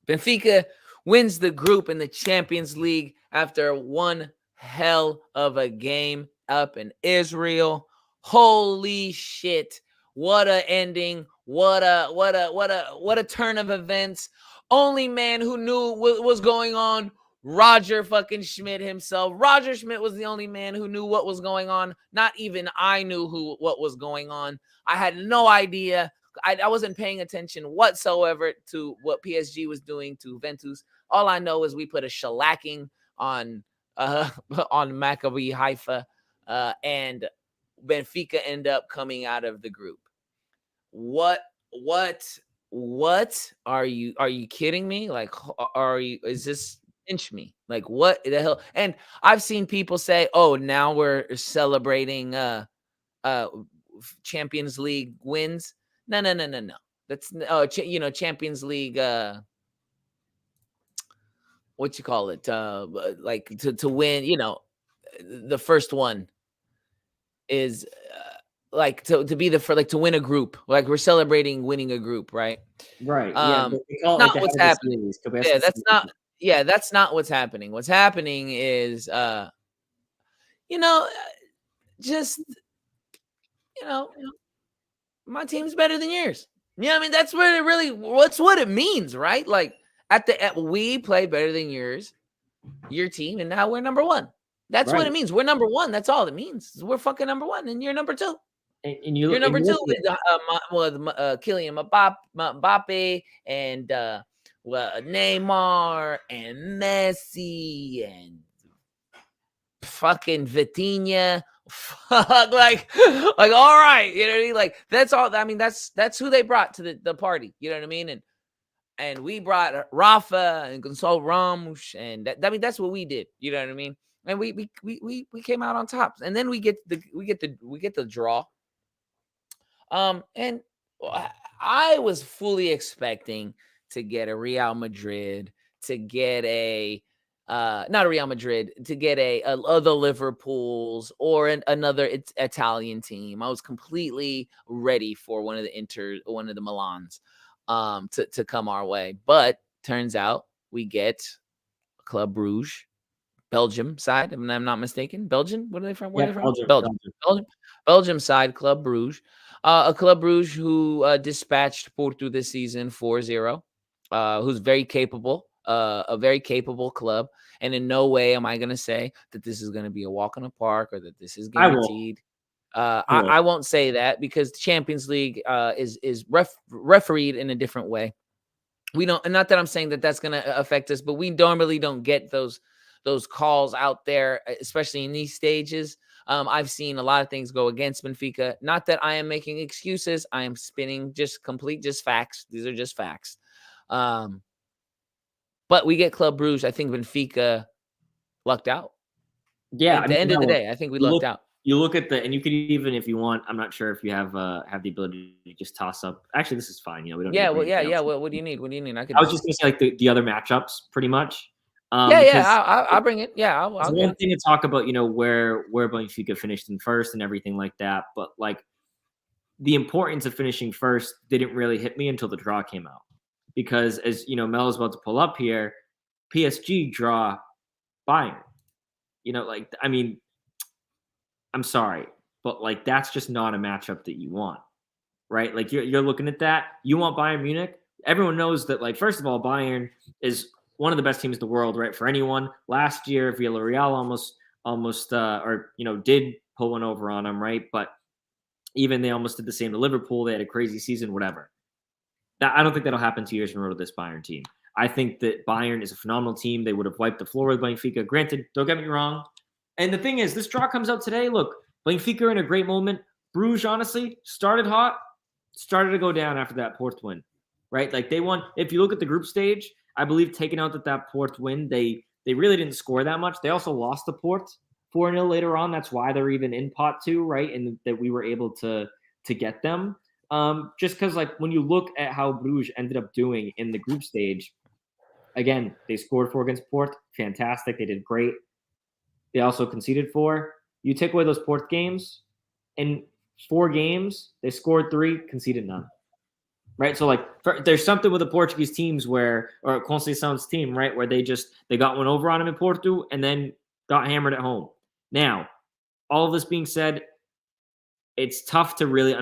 Benfica wins the group in the Champions League after one hell of a game up in Israel. Holy shit. What a ending. What a turn of events. Only man who knew what was going on, Roger fucking Schmidt himself. Roger Schmidt was the only man who knew what was going on. Not even I knew what was going on. I had no idea. I wasn't paying attention whatsoever to what PSG was doing to Juventus. All I know is we put a shellacking on Maccabi Haifa, and Benfica end up coming out of the group. What are you kidding me? Like, is this pinch me? Like, what the hell? And I've seen people say, oh, now we're celebrating Champions League wins. No. That's Champions League. What you call it? Like to win. The first one is like to be to win a group. Like we're celebrating winning a group, right? Right. Not what's happening. Yeah, that's not. Yeah, that's not what's happening. What's happening is, just my team's better than yours. I mean, that's what it means, right? Like we play better than your team, and now we're number one. That's what it means. We're number one. That's all it means. We're fucking number one, and you're number two. And you're number two with Kylian Mbappe and Neymar and Messi and fucking Vitinha. Fuck, like all right, you know what I mean? Like that's all. I mean, that's who they brought to the party. You know what I mean? And we brought Rafa and Gonzalo Ramos, and that's what we did. You know what I mean? And we came out on top. And then we get the draw. And I was fully expecting to get a Real Madrid, to get not a Real Madrid, to get other Liverpools or another Italian team. I was completely ready for one of the Milans to come our way. But turns out we get Club Brugge, Belgium side, if I'm not mistaken. Belgium? What are they from? Where are they from? Belgium side, Club Brugge. A Club Brugge who dispatched Porto this season 4-0, who's very capable, a very capable club. And in no way am I going to say that this is going to be a walk in the park or that this is guaranteed. I won't say that because the Champions League is refereed in a different way. We don't, not that I'm saying that that's going to affect us, but we normally don't get those calls out there, especially in these stages. I've seen a lot of things go against Benfica. Not that I am making excuses. I am spinning just facts. These are just facts. But we get Club Brugge. I think Benfica lucked out. Yeah. At the end of the day, I think we lucked out. You look at and you could even, if you want, I'm not sure if you have the ability to just toss up. Actually, this is fine. We don't. Yeah. Well, yeah. What do you need? What do you need? I was just going to say like the other matchups, pretty much. I'll bring it. Yeah, I'll one thing to talk about, where Benfica finished in first and everything like that. But like the importance of finishing first didn't really hit me until the draw came out, because as Melo's about to pull up here, PSG draw Bayern. I mean, I'm sorry, but like that's just not a matchup that you want, right? Like you're looking at that. You want Bayern Munich. Everyone knows that. Like first of all, Bayern is one of the best teams in the world, right? For anyone. Last year, Villarreal almost did pull one over on them, right? But even they almost did the same to Liverpool. They had a crazy season, whatever. I don't think that'll happen 2 years in a row to this Bayern team. I think that Bayern is a phenomenal team. They would have wiped the floor with Benfica. Granted, don't get me wrong. And the thing is, this draw comes out today. Look, Benfica are in a great moment. Bruges, honestly, started hot, started to go down after that fourth win, right? Like they won. If you look at the group stage, I believe taking out that fourth win, they really didn't score that much. They also lost the Port 4-0 later on. That's why they're even in pot 2, right? And that we were able to get them. Just because, like, when you look at how Bruges ended up doing in the group stage, again, they scored 4 against Port. Fantastic. They did great. They also conceded 4. You take away those Port games, in 4 games, they scored 3, conceded none. Right? So, like, there's something with the Portuguese teams or Conceição's team, right, where they got one over on them in Porto and then got hammered at home. Now, all of this being said, it's tough to really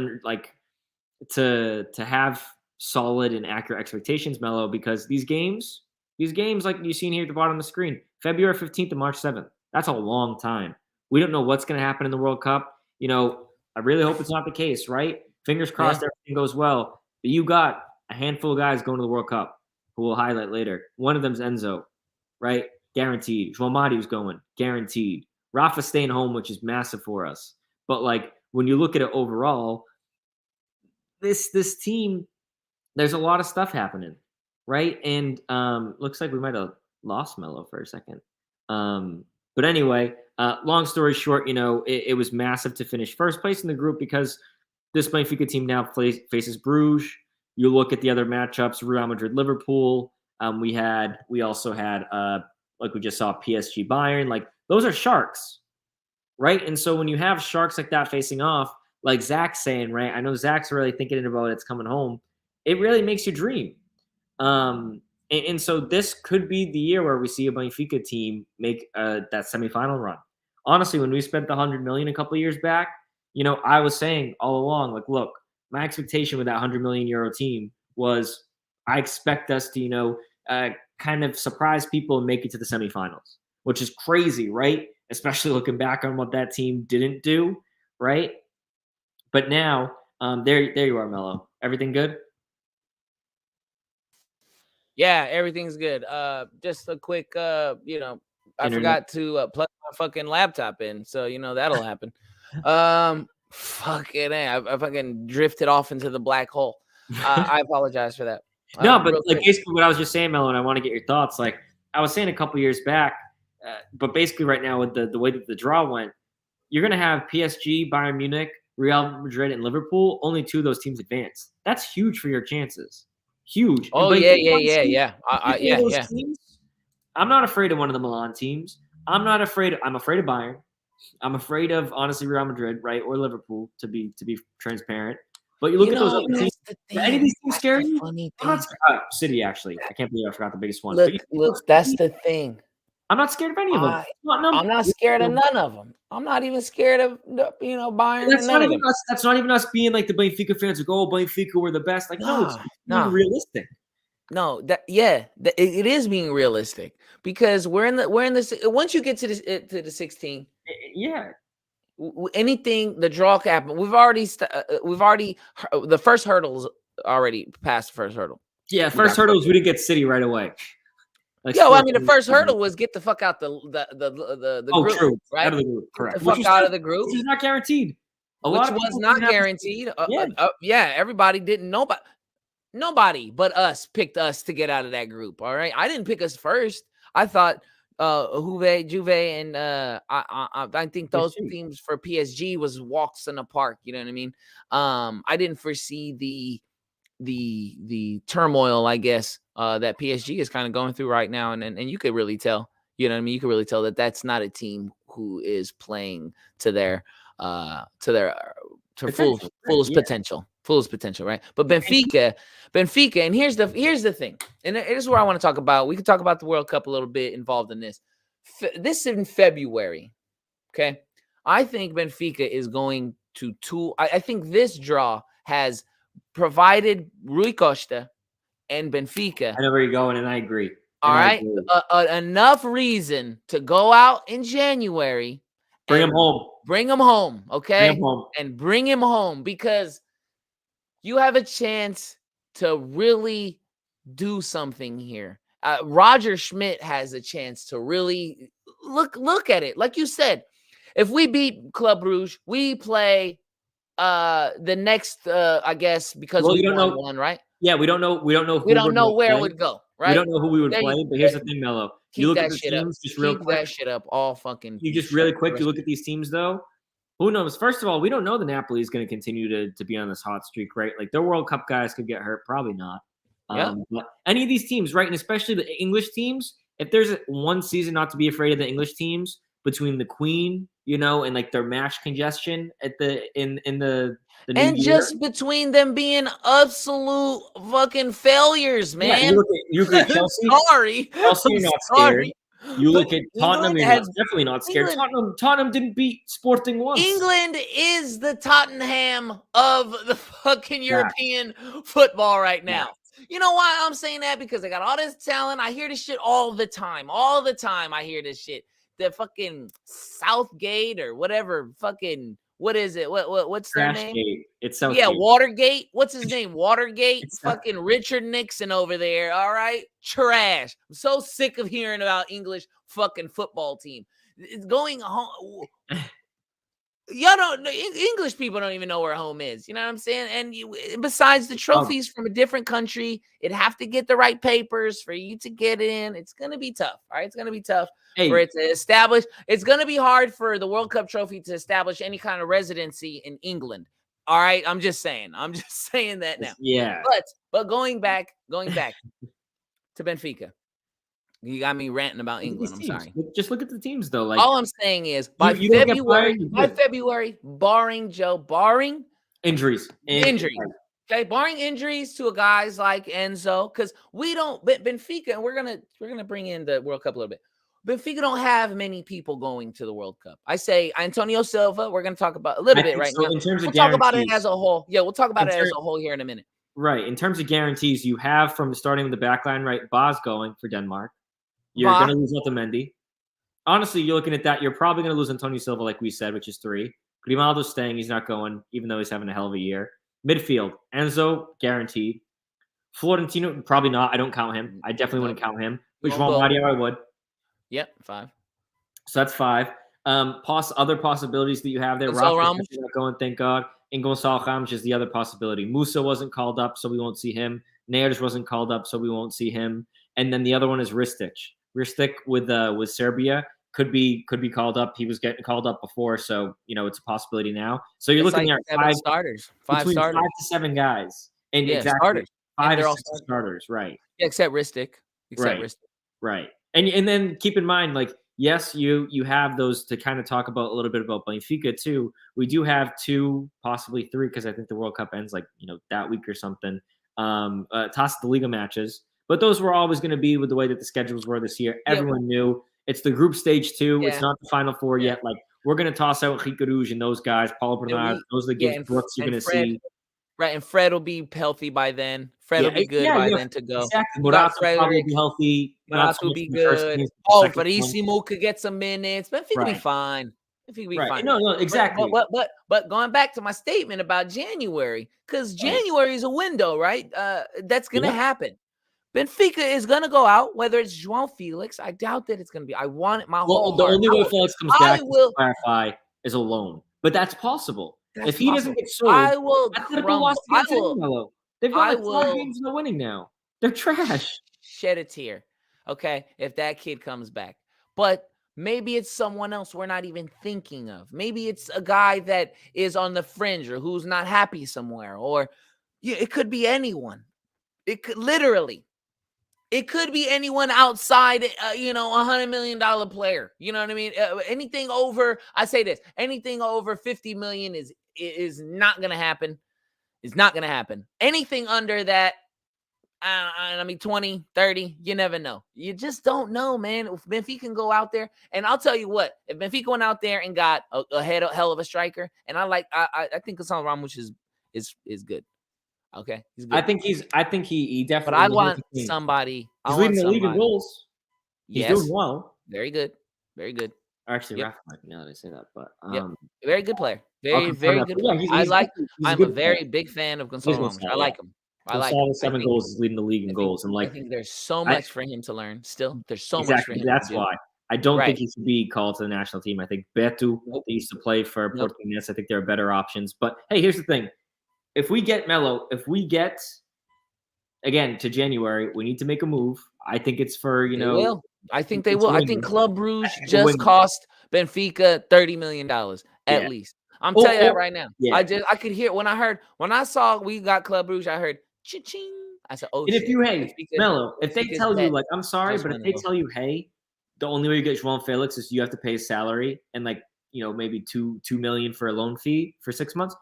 to have solid and accurate expectations, Melo, because these games, like you've seen here at the bottom of the screen, February 15th to March 7th, that's a long time. We don't know what's going to happen in the World Cup. I really hope it's not the case, right? Fingers crossed everything goes well. But you got a handful of guys going to the World Cup who we'll highlight later. One of them's Enzo, right? Guaranteed. João Mario's going, guaranteed. Rafa's staying home, which is massive for us. But, like, when you look at it overall, this team, there's a lot of stuff happening, right? And looks like we might have lost Melo for a second. But anyway, long story short, it was massive to finish first place in the group because this Benfica team now faces Bruges. You look at the other matchups, Real Madrid, Liverpool. We also had like we just saw, PSG, Bayern. Like, those are sharks, right? And so when you have sharks like that facing off, like Zach's saying, right? I know Zach's really thinking about it's coming home. It really makes you dream. And so this could be the year where we see a Benfica team make that semifinal run. Honestly, when we spent the $100 million a couple of years back, I was saying all along, like, look, my expectation with that €100 million team was I expect us to, kind of surprise people and make it to the semifinals, which is crazy, right? Especially looking back on what that team didn't do, right? But now, there you are, Melo. Everything good? Yeah, everything's good. Just a quick, I forgot to plug my fucking laptop in, so that'll happen. Fucking I fucking drifted off into the black hole. I apologize for that. No, but like basically what I was just saying, Melo, and I want to get your thoughts. Like I was saying a couple years back, but basically right now with the way that the draw went, you're going to have PSG, Bayern Munich, Real Madrid, and Liverpool. Only 2 of those teams advance. That's huge for your chances. Huge. Oh, yeah. Teams, I'm not afraid of one of the Milan teams. I'm afraid of Bayern. I'm afraid of, honestly, Real Madrid, right, or Liverpool, to be transparent. But you look at those other teams. Any of these teams scare you? City, actually. I can't believe I forgot the biggest one. Look, that's the thing. I'm not scared of any of them. I'm not scared of none of them. I'm not even scared of Bayern. That's not even us. That's not even us being like the Benfica fans. Like, oh, Benfica, we're the best. Like, no, it's not realistic. No, it is being realistic because we're in the once you get to the 16, yeah. Anything, the draw can happen. We've already the first hurdle's already passed the first hurdle. Yeah, first hurdles we didn't get City right away. Like, the first hurdle was get the fuck out the group, true. Right? Out of the group, correct. Get the fuck out of the group, which is not guaranteed. Which was not guaranteed. Everybody didn't. Nobody but us picked us to get out of that group. All right, I didn't pick us first. I thought Juve, and I think those teams for PSG was walks in the park. You know what I mean? I didn't foresee the turmoil, I guess, that PSG is kind of going through right now, and you could really tell. You know what I mean? You could really tell that that's not a team who is playing to their fullest potential. Fullest potential, right? But Benfica, and here's the thing, and here's where I want to talk about. We can talk about the World Cup a little bit involved in this. This is in February, okay? I think Benfica is going to I think this draw has provided Rui Costa and Benfica. I know where you're going, and I agree. All right, enough reason to go out in January. Bring him home. Bring him home, okay? Bring him home. And bring him home because you have a chance to really do something here. Roger Schmidt has a chance to really look at it. Like you said, if we beat Club Brugge, we play the next, I guess, because we won one, right? Yeah, we don't know. We don't know. We don't know where it would go. Right? We don't know who we would There play. you- But here's the thing, Melo. You Keep look at that the shit up. teams just real Keep quick. that shit up all fucking. You just really quick. You look at these teams though. Who knows? First of all, we don't know the Napoli is going to continue to be on this hot streak, right? Like their World Cup guys could get hurt, probably not. Yeah. But any of these teams, right, and especially the English teams, if there's one season not to be afraid of the English teams between the Queen, and like their match congestion at the in the new and year. just between them being absolute fucking failures, man. Yeah, you look at Chelsea. Sorry, Chelsea, you're not scared. You look at Tottenham, you're definitely not scared. Tottenham didn't beat Sporting once. England is the Tottenham of the fucking European football right now. You know why I'm saying that? Because they got all this talent. I hear this shit all the time. All the time I hear this shit. The fucking Southgate or whatever fucking, what is it? What's their name? Gate. It's Southgate. Yeah, Watergate. What's his name? Watergate. Fucking Richard Nixon over there. All right. Trash. I'm so sick of hearing about English fucking football team. It's going home. Y'all don't. English people don't even know where home is. You know what I'm saying? And besides the trophies from a different country, it'd have to get the right papers for you to get in. It's gonna be tough. All right, it's gonna be tough for it to establish. It's gonna be hard for the World Cup trophy to establish any kind of residency in England. All right, I'm just saying. I'm just saying that now. Yeah. But going back to Benfica. You got me ranting about England. I'm sorry. Just look at the teams, though. Like all I'm saying is by February, barring injuries. Okay, barring injuries to guys like Enzo, because we don't Benfica, and we're gonna bring in the World Cup a little bit. Benfica don't have many people going to the World Cup. I say Antonio Silva. We're gonna talk about a little bit right now. In terms of talk about it as a whole. Yeah, we'll talk about it as a whole here in a minute. Right. In terms of guarantees, you have from starting with the back line, right? Baz going for Denmark. You're going to lose Otamendi. Honestly, you're looking at that. You're probably going to lose Antonio Silva, like we said, which is 3. Grimaldo's staying. He's not going, even though he's having a hell of a year. Midfield, Enzo, guaranteed. Florentino, probably not. I don't count him. I definitely wouldn't count him. But João Mario, I would. Yep, 5. So that's 5. Other possibilities that you have there. Rafa's not going, thank God. And Gonçalo Ramos is the other possibility. Musa wasn't called up, so we won't see him. Neres wasn't called up, so we won't see him. And then the other one is Ristic. Ristic with Serbia could be called up. He was getting called up before, so it's a possibility now. So you're looking at 5 starters, 5 to 7 guys, and starters. 5 to 6 starters, right? Yeah, except Ristic. Right. And then keep in mind, like, yes, you have those to kind of talk about a little bit about Benfica too. We do have 2, possibly 3, because I think the World Cup ends like that week or something. Taça de Liga matches. But those were always going to be with the way that the schedules were this year. Everyone knew it's the group stage 2. It's not the Final Four yet. Like, we're going to toss out Rico Rouge and those guys, Paul Bernard, those are the games Brooks you're going to see. Right, and Fred will be healthy by then. Fred will be good by then to go. Exactly. Morata will probably be healthy. Morata will be good. Verissimo could get some minutes. Benfica will be fine. Benfica will be fine. No, exactly. But going back to my statement about January, because January is a window, right? That's going to happen. Benfica is going to go out, whether it's João Felix. I doubt that it's going to be. I want it my whole the heart. only way Felix comes back to clarify is a loan. But that's possible. If he doesn't get sold, I will They've got 4 games no winning now. They're trash. Shed a tear. Okay, if that kid comes back. But maybe it's someone else we're not even thinking of. Maybe it's a guy that is on the fringe or who's not happy somewhere. Or it could be anyone. It could literally. It could be anyone outside, $100 million player. You know what I mean? Anything over, I say this, anything over 50 million is not going to happen. It's not going to happen. Anything under that, 20, 30, you never know. You just don't know, man. If Benfica can go out there, and I'll tell you what, if Benfica went out there and got a hell of a striker, and I think Gonçalo Ramos is good. Okay, he's good. I think he definitely. But I want somebody. He's leading the league in goals. He's doing well. Very good. Very good. Actually, Rafa, now that I say that, but very good player. Very good. Yeah, I'm a very big fan of Gonçalo Ramos. I like him. I like him. 7 goals. He's leading the league in goals, and I think there's so much for him to learn. Still, there's so much for him. That's why I don't think he should be called to the national team. I think Beto used to play for Portuguese. I think there are better options. But hey, here's the thing. If we get Melo, if we get again, to January, we need to make a move. I think it's for, They will. I think they it's will. I winning. think Club Brugge It's just winning. cost Benfica $30 million at Yeah. least. I'm telling you that right now. Yeah. I could hear when I saw we got Club Brugge, I heard cha-ching. I said, oh And shit. if you, hey, Benfica, Melo, if they Benfica's tell you, bet like, I'm sorry, just but if went they low. tell you, hey, the only way you get João Felix is you have to pay his salary and, like, maybe $2 million for a loan fee for 6 months.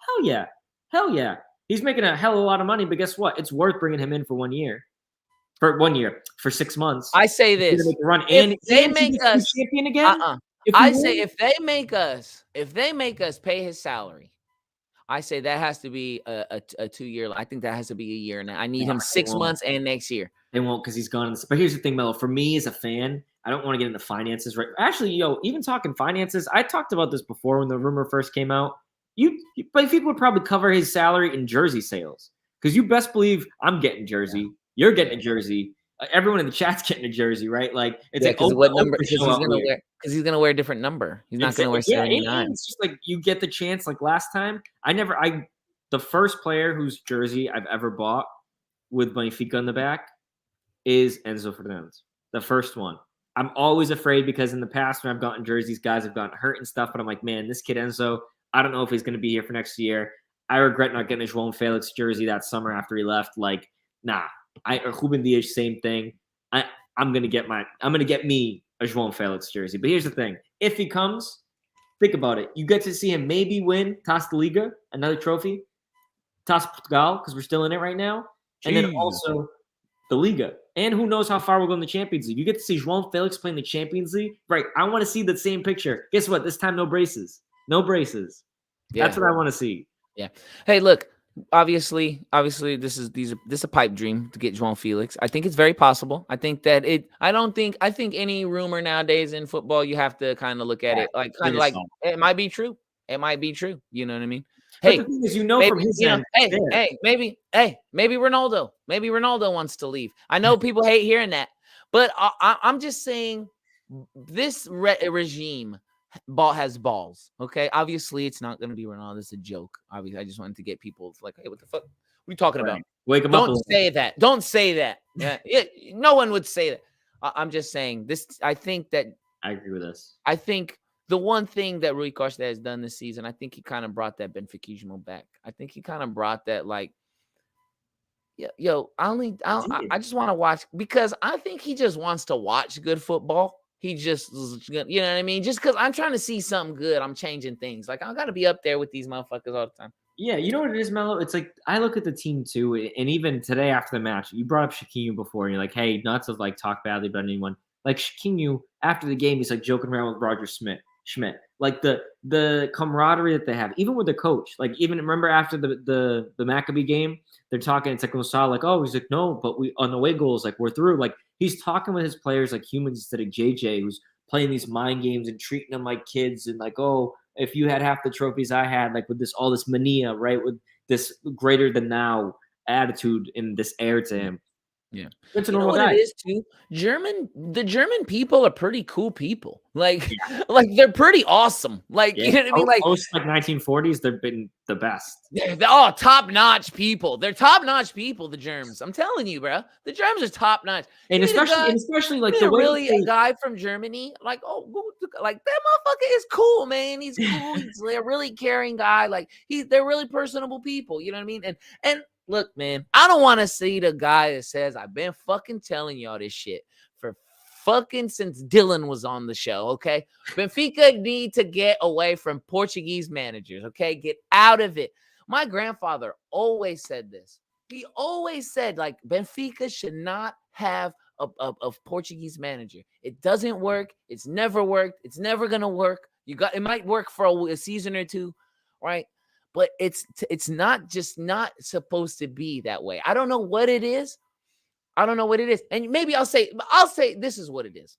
Hell yeah. He's making a hell of a lot of money, but guess what? It's worth bringing him in for 1 year. For 6 months. I say He's gonna this. make a run If and they make us champion again. I say if they make us pay his salary, I say that has to be a 2-year. I think that has to be a year now. I need him 6 months and next year. They won't because he's gone. But here's the thing, Melo. For me as a fan, I don't want to get into finances. Right? Actually, even talking finances, I talked about this before when the rumor first came out. But people would probably cover his salary in jersey sales because you best believe I'm getting jersey. You're getting a jersey. Everyone in the chat's getting a jersey, right? Like it's like what number? Because he's gonna wear. Because he's gonna wear a different number. He's not gonna wear 79. And it's just like you get the chance. Like last time, the first player whose jersey I've ever bought with Benfica on the back is Enzo Fernandez, the first one. I'm always afraid because in the past when I've gotten jerseys, guys have gotten hurt and stuff. But I'm like, man, this kid Enzo, I don't know if he's going to be here for next year. I regret not getting a João Felix jersey that summer after he left. Like, nah. Ruben Dias, same thing. I'm gonna get me a João Felix jersey. But here's the thing: if he comes, think about it. You get to see him maybe win Taça de Liga, another trophy, Taça Portugal, because we're still in it right now, and then also the Liga. And who knows how far we'll go in the Champions League. You get to see João Felix playing the Champions League. Right. I want to see the same picture. Guess what? This time, no braces. No braces. Yeah. That's what I want to see. Yeah. Hey, look, obviously, this is a pipe dream to get João Felix. I think it's very possible. I think any rumor nowadays in football, you have to kind of look at it like it might be true. It might be true. You know what I mean? Hey, but the thing is, maybe, from his end, maybe Ronaldo. Maybe Ronaldo wants to leave. I know people hate hearing that, but I'm just saying this regime has balls. Okay, obviously it's not going to be Ronaldo. It's a joke. Obviously, I just wanted to get people like, hey, what the fuck? What are you talking about? Wake them up. Don't say that. Don't say that. No one would say that. I'm just saying this. I think that I agree with this. I think the one thing that Rui Costa has done this season, I think he kind of brought that Benfiquismo back. I think he kind of brought that I just want to watch because I think he just wants to watch good football. He just, you know what I mean? Just because I'm trying to see something good, I'm changing things. Like, I got to be up there with these motherfuckers all the time. Yeah, you know what it is, Melo? It's like, I look at the team too, and even today after the match, you brought up Chiquinho before, and you're like, hey, not to talk badly about anyone. Like, Chiquinho, after the game, he's like joking around with Roger Schmidt. Like, the camaraderie that they have, even with the coach. Like, even remember after the Maccabi game, they're talking, it's like Gonzalo, like, oh, he's like, no, but we on away goals, like, we're through. Like, he's talking with his players like humans instead of JJ, who's playing these mind games and treating them like kids and like, oh, if you had half the trophies I had, like with all this mania, right? With this greater than now attitude and this air to him. Yeah. It's a normal guy. It is too. The German people are pretty cool people. Like they're pretty awesome. Like, you know what I mean? Like post 1940s, they've been the best. They're all top-notch people. They're top-notch people, the Germs. I'm telling you, bro. The Germs are top-notch. And especially like the way really a guy from Germany, like, like that motherfucker is cool, man. He's cool. He's a really caring guy. Like they're really personable people. You know what I mean? And look, man, I don't want to see the guy that says, I've been fucking telling y'all this shit for fucking since Dylan was on the show, okay? Benfica need to get away from Portuguese managers, okay? Get out of it. My grandfather always said this. He always said, like, Benfica should not have a Portuguese manager. It doesn't work. It's never worked. It's never going to work. It might work for a season or two, right? But it's not supposed to be that way. I don't know what it is. And maybe I'll say this is what it is.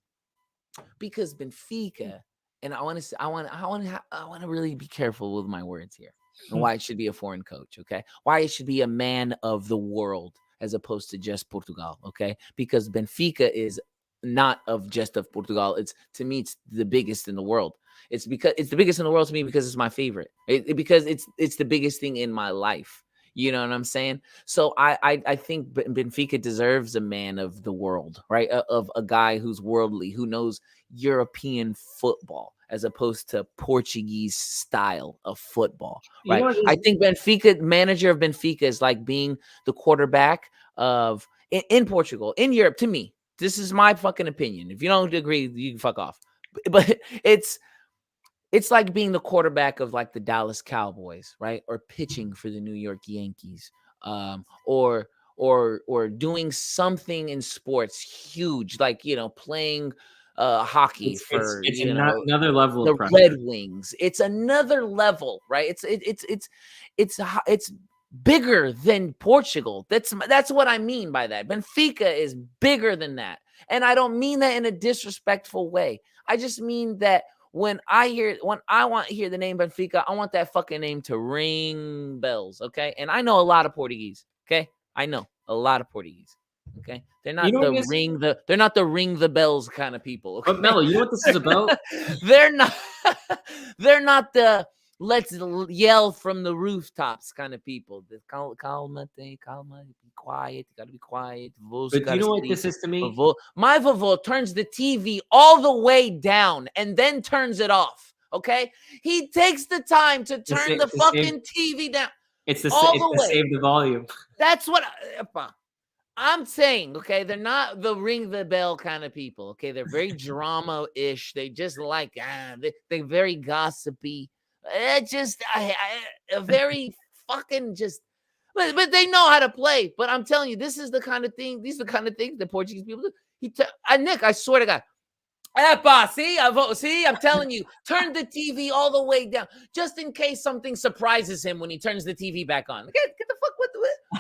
Because Benfica, and I want to really be careful with my words here. And why it should be a foreign coach, okay? Why it should be a man of the world as opposed to just Portugal, okay? Because Benfica is not just of Portugal. To me, it's the biggest in the world. It's the biggest in the world to me because it's my favorite. Because it's the biggest thing in my life. You know what I'm saying? So I think Benfica deserves a man of the world, right? Of a guy who's worldly, who knows European football as opposed to Portuguese style of football, You right? know what I is- think manager of Benfica is like being the quarterback of in Portugal, in Europe. To me, this is my fucking opinion. If you don't agree, you can fuck off. But it's like being the quarterback of like the Dallas Cowboys, right? Or pitching for the New York Yankees, or doing something in sports huge, like playing hockey for another level of the pressure. Red Wings. It's another level, right? It's bigger than Portugal. That's what I mean by that. Benfica is bigger than that, and I don't mean that in a disrespectful way. I just mean that when I want to hear the name Benfica, I want that fucking name to ring bells, okay? And I know a lot of Portuguese, okay? I know a lot of Portuguese, okay? They're not they're not the ring the bells kind of people, okay? But Melo, you know what this is about? they're not they're not the let's yell from the rooftops kind of people. The calma, be quiet. You gotta be quiet. But do you know what this is to me? My vovô turns the TV all the way down and then turns it off. Okay, he takes the time to turn the fucking TV down. It's the way. Save the volume. That's what I'm saying. Okay, they're not the ring the bell kind of people. Okay, they're very drama-ish. They just like they're very gossipy. Just very fucking just. But they know how to play. But I'm telling you, this is the kind of thing. These are the kind of things the Portuguese people do. Nick, I swear to God. See, I'm telling you, turn the TV all the way down, just in case something surprises him when he turns the TV back on. Get the fuck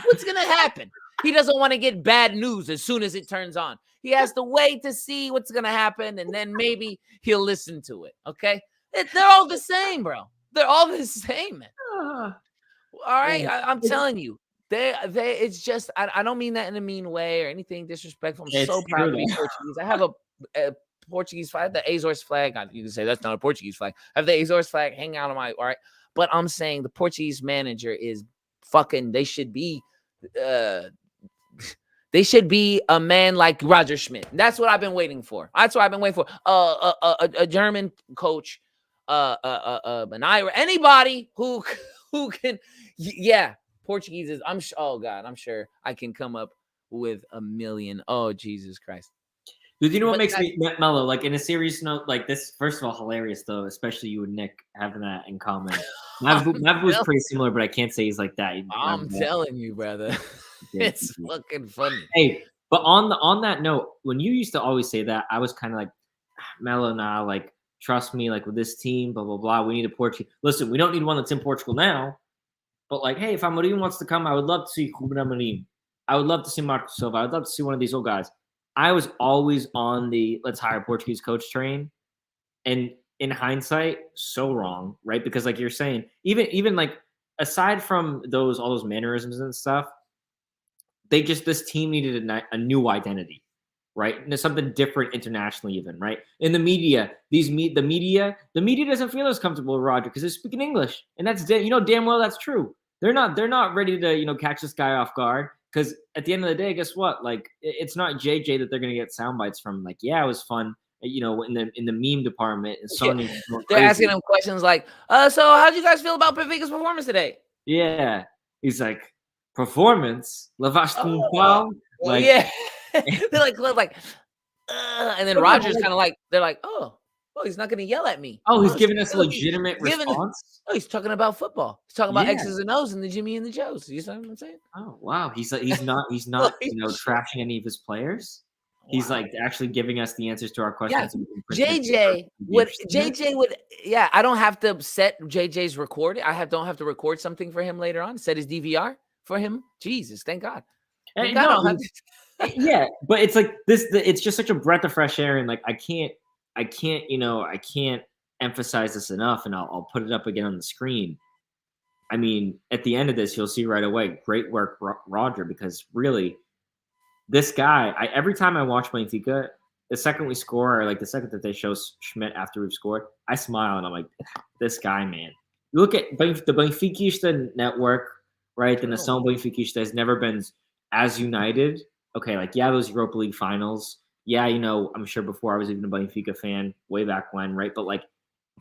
what's gonna happen? He doesn't want to get bad news as soon as it turns on. He has to wait to see what's gonna happen, and then maybe he'll listen to it. Okay, they're all the same, bro. They're all the same, man. All right, I'm telling you. It's just I don't mean that in a mean way or anything disrespectful. I'm so proud to be Portuguese. I have a Portuguese flag, the Azores flag. You can say that's not a Portuguese flag. I have the Azores flag hanging out on my all right. But I'm saying the Portuguese manager is fucking. They should be a man like Roger Schmidt. That's what I've been waiting for. That's what I've been waiting for. A German coach, an Irish, anybody who can. Yeah, Portuguese is. Oh God, I'm sure I can come up with a million. Oh Jesus Christ. Dude, you know what makes me Melo? Like in a serious note, like this. First of all, hilarious though, especially you and Nick having that in common. Mav was pretty similar, but I can't say he's like that. I'm telling you, brother, it's fucking funny. Hey, but on that note, when you used to always say that, I was kind of like, Melo, nah, like trust me, like with this team, blah blah blah. We need a Portuguese. Listen, we don't need one that's in Portugal now, but like, hey, if Amorim wants to come, I would love to see Ruben Amorim. I would love to see Marco Silva. I would love to see one of these old guys. I was always on the let's hire a Portuguese coach train. And in hindsight, so wrong, right? Because like you're saying, even like aside from all those mannerisms and stuff, this team needed a new identity, right? And there's something different internationally even, right? In the media, the media doesn't feel as comfortable with Roger because they're speaking English. And that's damn well that's true. They're not ready to catch this guy off guard. Because at the end of the day, guess what? Like, it's not JJ that they're going to get sound bites from. Like, yeah, it was fun, in the meme department. And Sony, they're asking him questions like, so how do you guys feel about Benfica's performance today? Yeah. He's like, performance? Lavaste pau? Like, yeah. They're like, and then Roger's kind of like, they're like, oh, he's not going to yell at me. Oh, he's giving us a legitimate response. He's talking about football. He's talking about X's and O's and the Jimmy and the Joes. You know what I'm saying? Oh wow, he's not trashing any of his players. Wow. He's like actually giving us the answers to our questions. Yeah. JJ would. Yeah, I don't have to set JJ's recording. Don't have to record something for him later on. Set his DVR for him. Jesus, thank God. Thank God. Yeah, but it's like this. It's just such a breath of fresh air, and like I can't emphasize this enough, and I'll put it up again on the screen. I mean, at the end of this, you'll see right away, great work, Roger, because really, this guy, every time I watch Benfica, the second we score, or like the second that they show Schmidt after we've scored, I smile and I'm like, this guy, man. You look at the Benfica network, right? The Nação Benfica has never been as united. Okay, like, yeah, those Europa League finals. Yeah, I'm sure before I was even a Benfica fan way back when, right? But like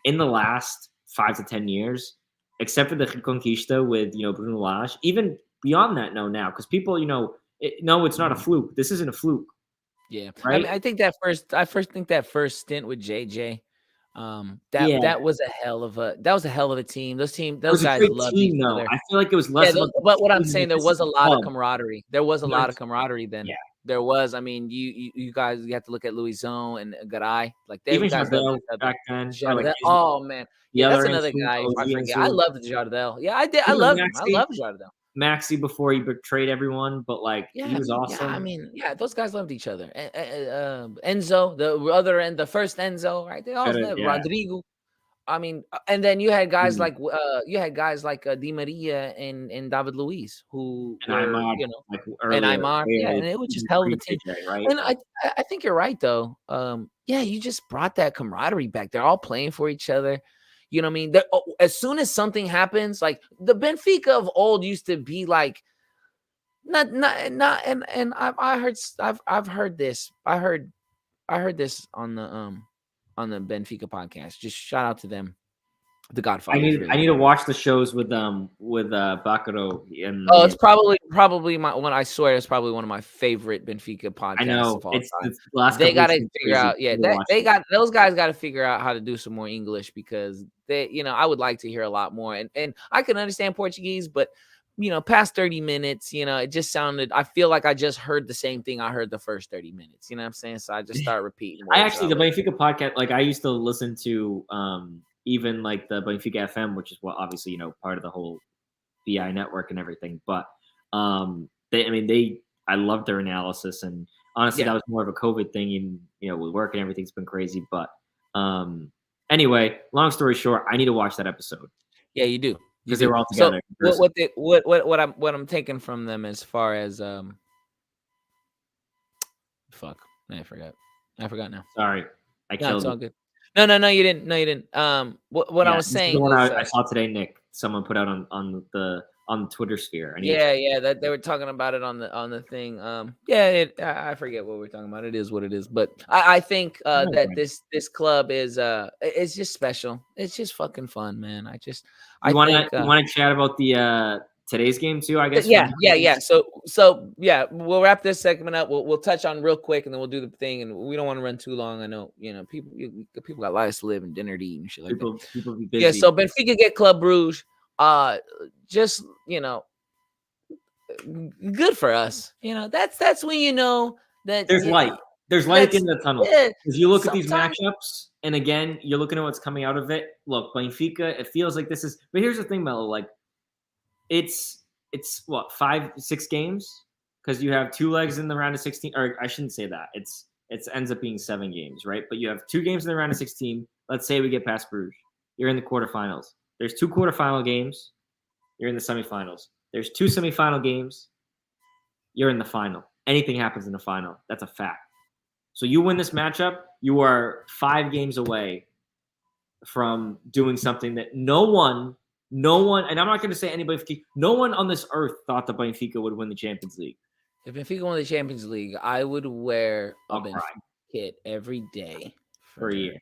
in the last 5 to 10 years, except for the Reconquista with, Bruno Lage, even beyond that, no, now, because people, no, it's not a fluke. This isn't a fluke. Yeah. Right? I mean, I think that first stint with JJ, that was a hell of a team. Those guys loved each other. I feel like it was less about but what I'm team, saying, like, there was a lot of club. camaraderie. There was a lot of camaraderie then. Yeah. There was. I mean, you guys, you have to look at Louison and Garay. Like, they Even guys Jardel loved each other. back then. Jardel, oh man, yeah, that's another guy. I forget. I loved Jardel. Yeah, I did. I loved him. I loved Jardel. Maxi before he betrayed everyone, but like, he was awesome. Yeah, I mean, those guys loved each other. Enzo, the other end, the first Enzo, right? They all loved Rodrigo. I mean, and then you had guys like Di Maria and David Luiz, who and Aymar, and Aymar, and it was just hell of a team. Right? And I think you're right though. You just brought that camaraderie back. They're all playing for each other. You know what I mean? As soon as something happens, like the Benfica of old used to be like, not, and I've heard this. I heard this on the Benfica podcast. Just shout out to them. The Godfather. I need to watch the shows with Bacaro. It's probably one. I swear, it's probably one of my favorite Benfica podcasts. I know of all time. They got to figure out. Yeah, those guys got to figure out how to do some more English, because I would like to hear a lot more. And I can understand Portuguese, but past 30 minutes, it just sounded. I feel like I just heard the same thing I heard the first 30 minutes. You know what I'm saying? So I just start repeating. The Benfica podcast, like, I used to listen to even like the Benfica FM, which is obviously part of the whole BI network and everything. But I loved their analysis, and honestly, that was more of a COVID thing. And with work and everything's been crazy. But anyway, long story short, I need to watch that episode. Yeah, you do. Because they were all together. So what I'm taking from them as far as fuck, I forgot now. Sorry, I killed. It's all good. No, you didn't. What I was saying was, I saw today, Nick. Someone put out on the Twitter sphere. That they were talking about it on the thing. I forget what we're talking about. It is what it is. But I think that this club is it's just special. It's just fucking fun, man. You want to chat about the today's game too, I guess. Yeah. So we'll wrap this segment up. We'll touch on real quick, and then we'll do the thing. And we don't want to run too long. I know people got lives to live and dinner to eat and shit like that. People be busy. Yeah. So Benfica get Club Brugge. Just good for us. That's when that there's light. There's light at the end of the tunnel. If you look at these matchups, and again, you're looking at what's coming out of it. Look, Benfica, it feels like this is. But here's the thing, Melo. Like, it's what, 5-6 games, because you have 2 legs in the round of 16. Or I shouldn't say that. It ends up being 7 games, right? But you have 2 games in the round of 16. Let's say we get past Bruges. You're in the quarterfinals. There's 2 quarterfinal games. You're in the semifinals. There's 2 semifinal games. You're in the final. Anything happens in the final. That's a fact. So you win this matchup, you are 5 games away from doing something that no one, and I'm not going to say anybody, no one on this earth thought that Benfica would win the Champions League. If Benfica won the Champions League, I would wear a Benfica kit every day for a year.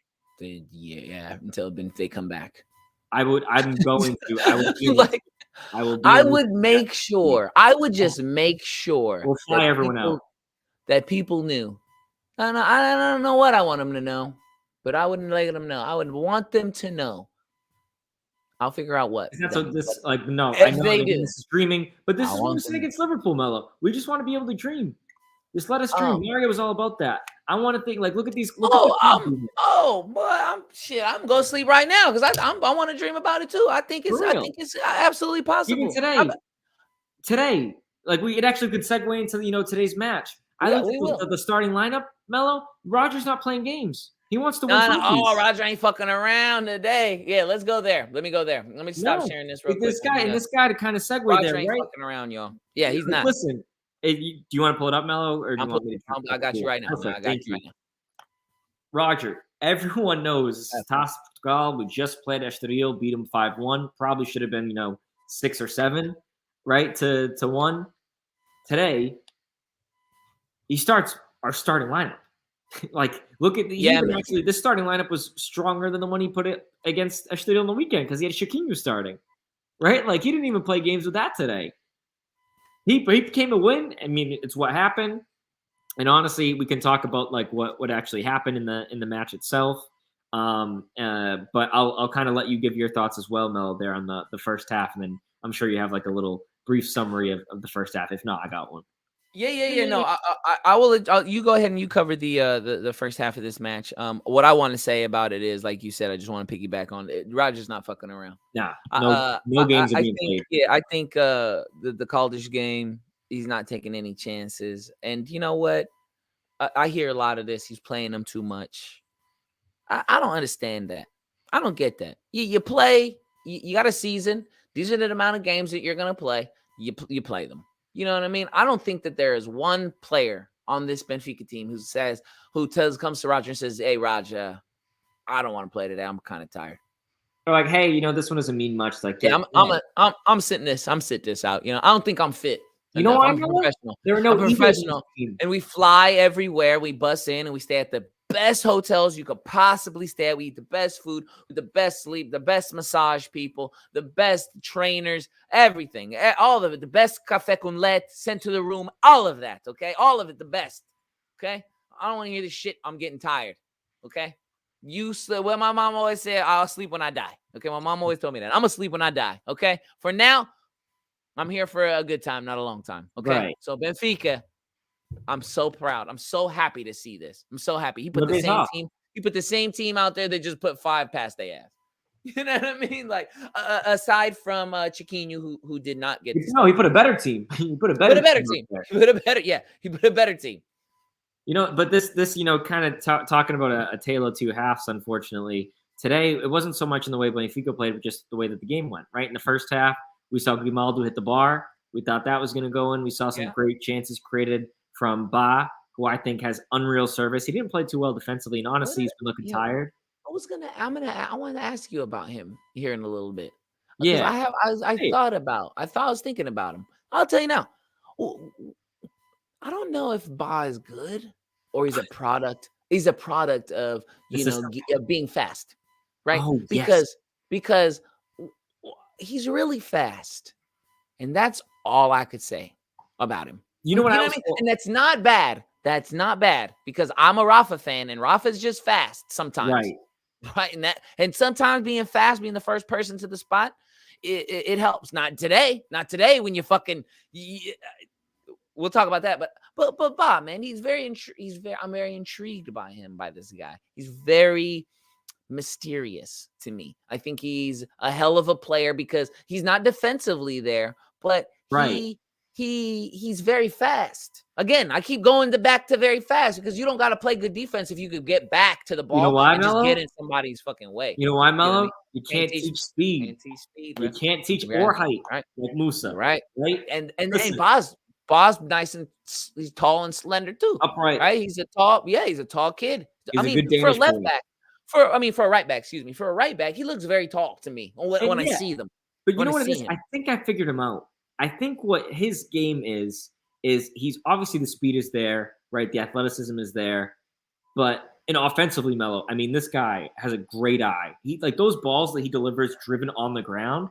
Until they come back. I would make sure. I would just make sure. We'll fly everyone out. That people knew. I don't know what I want them to know, but I wouldn't let them know. I would want them to know. I'll figure out what. That's what this like. No, I know this is dreaming, but this is what we're saying against Liverpool, Melo. We just want to be able to dream. Just let us dream. Mario was all about that. I want to think like, look at these. Boy, I'm going to sleep right now because I want to dream about it too. I think it's absolutely possible. Even today, like it actually could segue into today's match. I looked at the starting lineup, Melo. Roger's not playing games. He wants to win. Roger ain't fucking around today. Yeah, let's go there. Let me go there. Let me stop sharing this real quick. This guy to kind of segue Roger there, ain't right? fucking around, y'all. Yeah, he's not. Listen, do you want to pull it up, Melo, or do you want me to? I got you right now. Perfect. Thank you. Roger, everyone knows Taça Portugal. We just played Estoril, beat him 5-1. Probably should have been 6 or 7. right, to 1. Today, he starts our starting lineup. Like, look at this starting lineup was stronger than the one he put it against Estoril on the weekend because he had Chiquinho starting, right? Like, he didn't even play games with that today. He became a win. I mean, it's what happened. And honestly, we can talk about like what actually happened in the match itself. But I'll kind of let you give your thoughts as well, Mel, there on the first half, and then I'm sure you have like a little brief summary of the first half. If not, I got one. Yeah. No, I will. You go ahead and you cover the first half of this match. What I want to say about it is, like you said, I just want to piggyback on it. Roger's not fucking around. Nah, no games are being played. Yeah, I think the Caldish game, he's not taking any chances. And you know what? I hear a lot of this. He's playing them too much. I don't understand that. I don't get that. You play. You got a season. These are the amount of games that you're gonna play. You play them. You know what I mean? I don't think that there is one player on this Benfica team comes to Roger and says, "Hey, Roger, I don't want to play today. I'm kind of tired." They're like, "Hey, this one doesn't mean much." Like, I'm sitting this out. I don't think I'm fit. I'm professional. There are no professional, and we fly everywhere. We bus in and we stay at the best hotels you could possibly stay at. We eat the best food, the best sleep, the best massage people, the best trainers, everything, all of it, the best café con leche sent to the room, all of that, okay? All of it, the best, okay? I don't want to hear this shit. I'm getting tired, okay? Well, my mom always said, I'll sleep when I die, okay? My mom always told me that. I'm going to sleep when I die, okay? For now, I'm here for a good time, not a long time, okay? Right. So Benfica, I'm so proud. I'm so happy to see this. I'm so happy. He put the same team. He put the same team out there that just put 5 past their ass. You know what I mean? Like aside from Chiquinho, who did not get. No, he put a better team. He put a better team. He put a better team. But this kind of talking about a tale of two halves. Unfortunately, today it wasn't so much in the way Benfica played, but just the way that the game went. Right in the first half, we saw Grimaldo hit the bar. We thought that was going to go in. We saw some great chances created from Ba, who I think has unreal service. He didn't play too well defensively, and honestly, he's been looking tired. I want to ask you about him here in a little bit. Yeah, I was thinking about him. I'll tell you now. I don't know if Ba is good or he's a product. He's a product of being fast, right? Oh, because he's really fast, and that's all I could say about him. You know what I mean? And that's not bad. That's not bad because I'm a Rafa fan, and Rafa's just fast sometimes. Right. And sometimes being fast, being the first person to the spot, it helps. Not today when you fucking. We'll talk about that, but Bob, man, I'm very intrigued by this guy. He's very mysterious to me. I think he's a hell of a player because he's not defensively there, but he's very fast. Again, I keep going back to very fast because you don't got to play good defense if you could get back to the ball. You know why, and Melo? Just get in somebody's fucking way. You know why, Melo? You can't teach speed. You can't teach or height, like Musa. Right. And Boz nice and he's tall and slender too. Upright. Right. He's a tall kid. For a left back. For a right back, For a right back, he looks very tall to me when I see them. But you know what it is? I think I figured him out. I think what his game is he's obviously the speed is there, right? The athleticism is there. But offensively, Melo, I mean, this guy has a great eye. He like those balls that he delivers driven on the ground.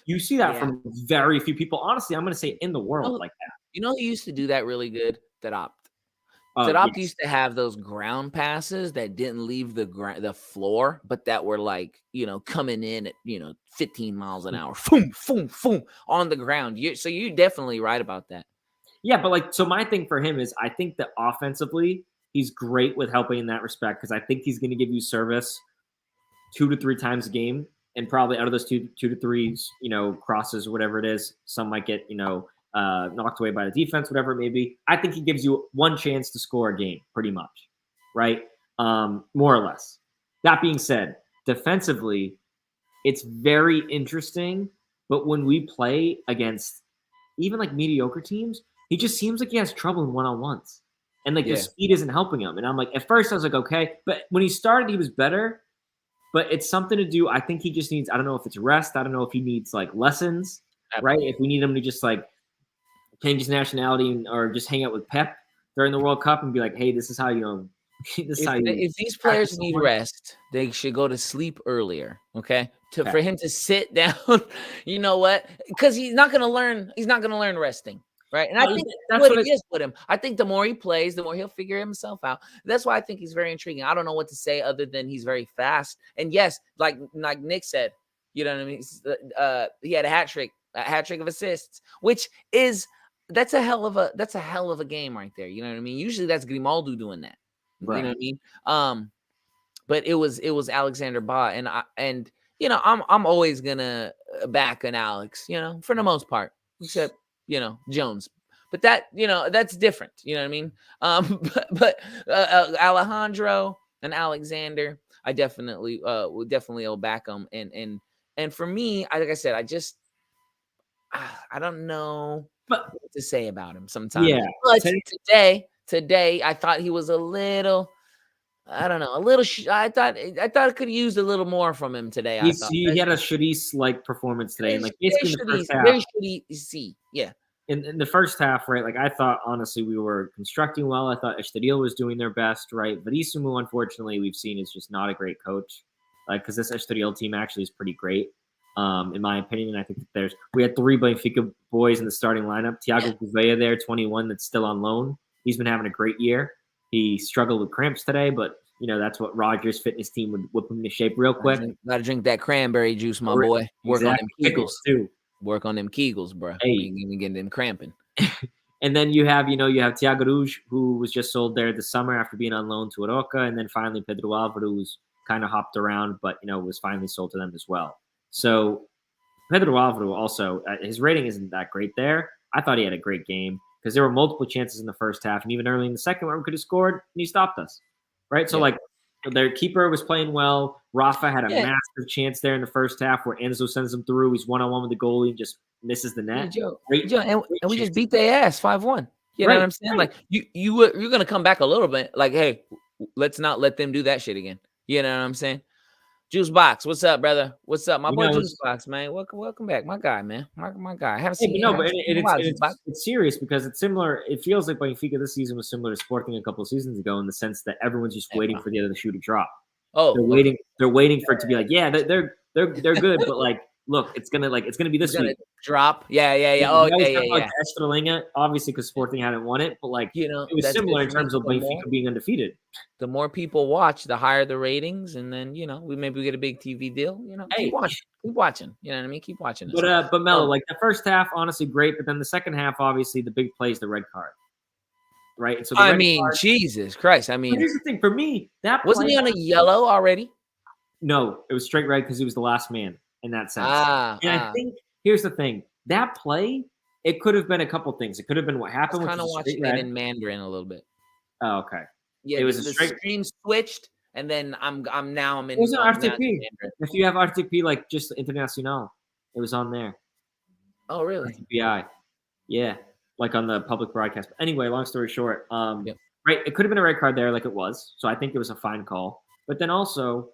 You see that from very few people. Honestly, I'm going to say in the world like that. You know who used to do that really good? Tadopt. Tadopt used to have those ground passes that didn't leave the floor, but that were like, coming in at, 15 miles an hour. Boom, boom, boom, on the ground. So you're definitely right about that. Yeah, but so my thing for him is I think that offensively, he's great with helping in that respect because I think he's going to give you service 2 to 3 times a game. And probably out of those 2 to 3, crosses, whatever it is, some might get, knocked away by the defense, whatever it may be. I think he gives you one chance to score a game, pretty much, right? More or less. That being said, defensively, it's very interesting. But when we play against even like mediocre teams, he just seems like he has trouble in one-on-ones. And the speed isn't helping him. And I'm like, at first I was like, okay. But when he started, he was better. But it's something to do. I think he just needs, I don't know if it's rest. I don't know if he needs like lessons. right? If we need him to just like change his nationality or just hang out with Pep during the World Cup and be like, hey, this is how you If these players need rest, they should go to sleep earlier. Okay, for him to sit down, you know what? Because he's not gonna learn. He's not gonna learn resting, right? And I think that's what it is with him. I think the more he plays, the more he'll figure himself out. That's why I think he's very intriguing. I don't know what to say other than he's very fast. And yes, like Nick said, you know what I mean. He had a hat trick of assists, which is that's a hell of a game right there. You know what I mean? Usually that's Grimaldo doing that. Right. You know what I mean? But it was Alexander Ba, and you know, I'm always gonna back an Alex, you know, for the most part, except you know Jones. But that, you know, that's different. You know what I mean? But Alejandro and Alexander, I definitely will back them. And for me, like I said, I don't know what to say about him sometimes. Yeah. But today I thought he was a little, I don't know, I thought I could have used a little more from him today. He had a Charisse-like performance today. And like basically in the first half. Very yeah. In the first half, right? Like I thought, honestly, we were constructing well. I thought Estoril was doing their best, right? Verissimo, unfortunately, we've seen is just not a great coach. Because this Estoril team actually is pretty great, in my opinion. And I think that we had 3 Benfica boys in the starting lineup. Thiago Gouveia there, 21, that's still on loan. He's been having a great year. He struggled with cramps today, but you know that's what Rogers' fitness team would whip him into shape real quick. Gotta drink that cranberry juice, my boy. Work on them Kegels too. Work on them Kegels, bro. Hey. We ain't even getting them cramping. And then you have Thiago Rouge, who was just sold there this summer after being on loan to Aroca, and then finally Pedro Álvaro, who's kind of hopped around, but you know was finally sold to them as well. So Pedro Álvaro also, his rating isn't that great there. I thought he had a great game because there were multiple chances in the first half and even early in the second where we could have scored, and he stopped us, right? So like their keeper was playing well. Rafa had a massive chance there in the first half where Enzo sends him through. He's one-on-one with the goalie and just misses the net. And we just beat their ass 5-1. You know what I'm saying? Like you're gonna come back a little bit. Like, hey, let's not let them do that shit again. You know what I'm saying? Juice Box, what's up, brother? What's up, my boy Juice Box, man? Welcome back, my guy, man. My guy. I haven't seen you. But it's serious because it's similar. It feels like Benfica this season was similar to Sporting a couple of seasons ago in the sense that everyone's just waiting for the other shoe to drop. Oh, they're waiting for it to be like, yeah, they're good, but like, look, it's gonna be this week. Drop, yeah. Oh, yeah. Estoril, obviously, because Sporting hadn't won it, but like, you know, it was similar in terms of Benfica being undefeated. The more people watch, the higher the ratings, and then you know, we get a big TV deal. You know, keep watching. You know what I mean? Keep watching. But Melo, like the first half, honestly, great, but then the second half, obviously, the big play is the red card. Right. And so Jesus Christ. I mean, here's the thing for me. That wasn't he on a yellow already? No, it was straight red because he was the last man in that sense. I think here's the thing. That play, it could have been a couple things. It could have been what happened. I was kind of watching it in Mandarin a little bit. Oh, okay. Yeah, it was the screen swithed, and then I'm in. It was an RTP. If you have RTP, like just Internacional, it was on there. Oh, really? RTPI. Yeah. Like on the public broadcast. But anyway, long story short, right, it could have been a red card there like it was. So I think it was a fine call. But then also,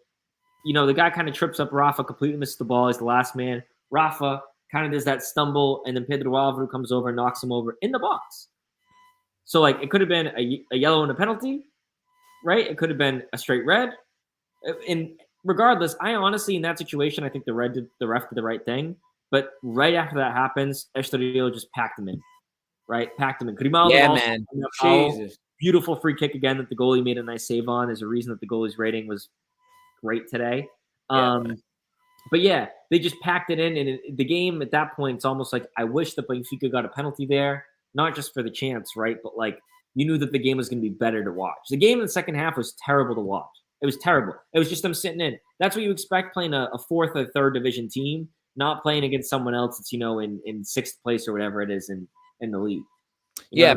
you know, the guy kind of trips up Rafa, completely misses the ball. He's the last man. Rafa kind of does that stumble, and then Pedro Álvaro comes over and knocks him over in the box. So, like, it could have been a yellow and a penalty, right? It could have been a straight red. And regardless, I honestly, in that situation, I think the ref did the right thing. But right after that happens, Estoril just packed him in. Right, packed him in. Grimaldo, man. Jesus. Beautiful free kick again that the goalie made a nice save on. Is a reason that the goalie's rating was great today. But yeah, they just packed it in, and the game at that point, it's almost like I wish that Benfica got a penalty there, not just for the chance, right? But like you knew that the game was going to be better to watch. The game in the second half was terrible to watch. It was terrible. It was just them sitting in. That's what you expect playing a fourth or third division team, not playing against someone else that's in sixth place or whatever it is in the league.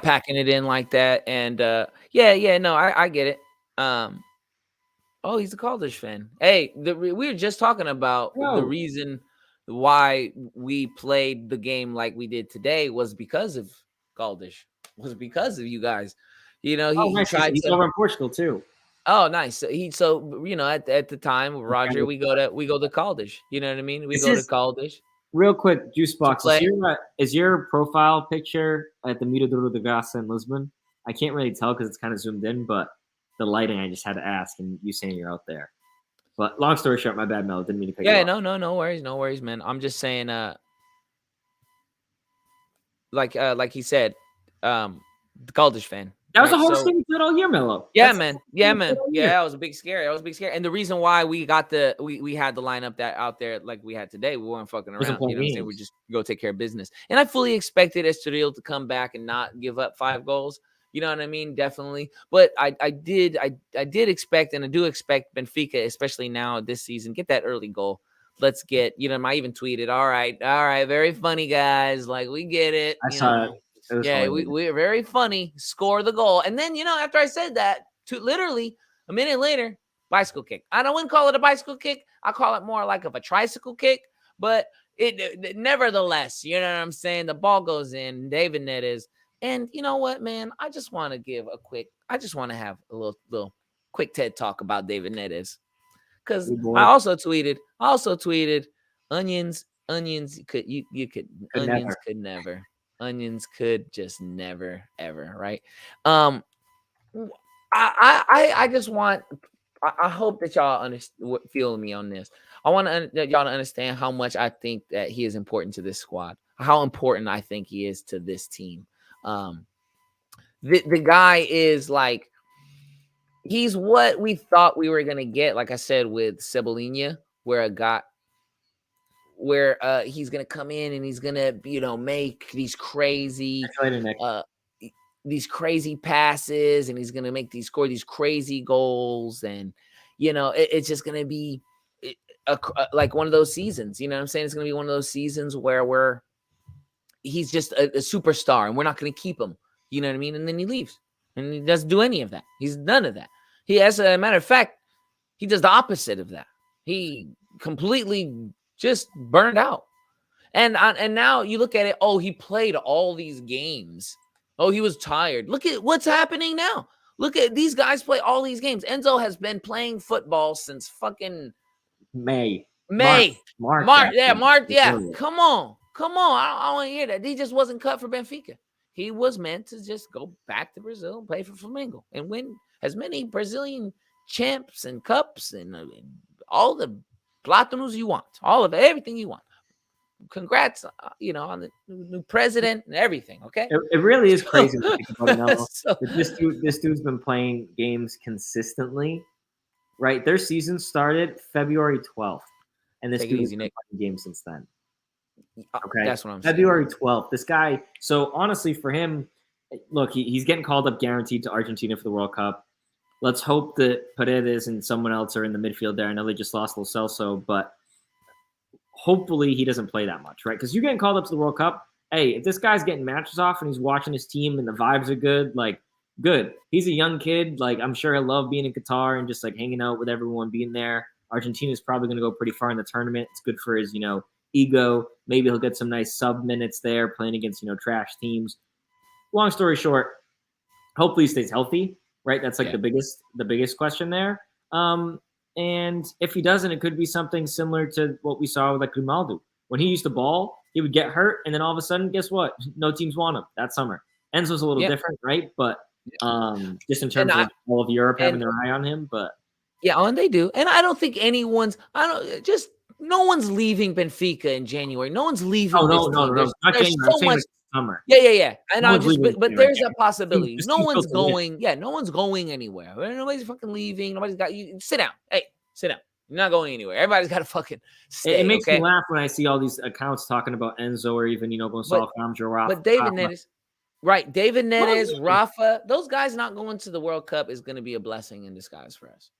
Packing it in like that. And no, I get it. Oh, he's a Caldish fan. Hey, we were just talking about the reason why we played the game like we did today was because of Caldish. Was because of you guys. You know, he tried he's over in Portugal too. Oh, nice. So you know, at the time, Roger, we go to Caldish. You know what I mean? We go to Caldish. real quick, Juice Box, play. is your profile picture at the Miradouro de Graça in Lisbon? I can't really tell because it's kind of zoomed in, but the lighting, I just had to ask, and you saying you're out there. But long story short, my bad, Mel. Didn't mean to cut you off. No worries, man. I'm just saying, like he said, the Caldish fan. That was right? the hardest thing you did all year, Melo. Yeah, man. Yeah, that was a big scare. And the reason why we got we had the lineup that out there like we had today, we weren't fucking around. You know what I'm saying? We just go take care of business. And I fully expected Estoril to come back and not give up 5 goals. You know what I mean? Definitely. But I did expect, and I do expect Benfica, especially now this season, get that early goal. Let's get, I even tweeted, all right, very funny, guys. Like, we get it. I saw it. Yeah, we're very funny. Score the goal. And then, after I said that, literally a minute later, bicycle kick. I wouldn't call it a bicycle kick. I call it more like of a tricycle kick. But it nevertheless, you know what I'm saying? The ball goes in. David Neres. And you know what, man? I just want to have a little quick TED talk about David Neres. Because I also tweeted, onions could never. Onions could just never, ever, right? I just want, I hope that y'all feel me on this. I want y'all to understand how much I think that he is important to this squad, how important I think he is to this team. The guy is like, he's what we thought we were going to get, like I said, with Cebolinha, where he's going to come in and he's going to, make these crazy passes, and he's going to score these crazy goals. And, it's just going to be like one of those seasons, you know what I'm saying? It's going to be one of those seasons where he's just a superstar and we're not going to keep him, you know what I mean? And then he leaves and he doesn't do any of that. He's none of that. As a matter of fact, he does the opposite of that. He completely just burned out. And now you look at it, he played all these games. He was tired. Look at what's happening now. Look at these guys play all these games. Enzo has been playing football since fucking March. Yeah, March. Yeah, come on. I want to hear that. He just wasn't cut for Benfica. He was meant to just go back to Brazil and play for Flamengo and win as many Brazilian champs and cups and all the platinos you want, all of everything you want. Congrats, on the new president and everything. Okay, it really is crazy to think about it now. This dude's been playing games consistently, right? Their season started February 12th, and this dude has been playing games since then. Okay, that's what I'm saying. February 12th. This guy. So honestly, for him, look, he's getting called up, guaranteed to Argentina for the World Cup. Let's hope that Paredes and someone else are in the midfield there. I know they just lost Lo Celso, but hopefully he doesn't play that much, right? Because you're getting called up to the World Cup. Hey, if this guy's getting matches off and he's watching his team and the vibes are good, good. He's a young kid. I'm sure he'll love being in Qatar and just hanging out with everyone, being there. Argentina's probably going to go pretty far in the tournament. It's good for his, ego. Maybe he'll get some nice sub minutes there playing against, trash teams. Long story short, hopefully he stays healthy. Right, that's the biggest question there. And if he doesn't, it could be something similar to what we saw with Grimaldo. When he used to ball, he would get hurt, and then all of a sudden, guess what? No teams want him that summer. Enzo's a little different, right? But just in terms of all of Europe having their eye on him, but and they do. And I don't think no one's leaving Benfica in January. No one's leaving. Oh no, not January. So much. Summer. Yeah. And but there's a possibility. No one's going. Yeah, no one's going anywhere. Nobody's fucking leaving. Nobody's got you. Sit down. Hey, sit down. You're not going anywhere. Everybody's got to fucking stay. It makes me laugh when I see all these accounts talking about Enzo or even Gonzalo Camjo, Rafa. But David Neres, right? David Neres, Rafa, those guys not going to the World Cup is going to be a blessing in disguise for us.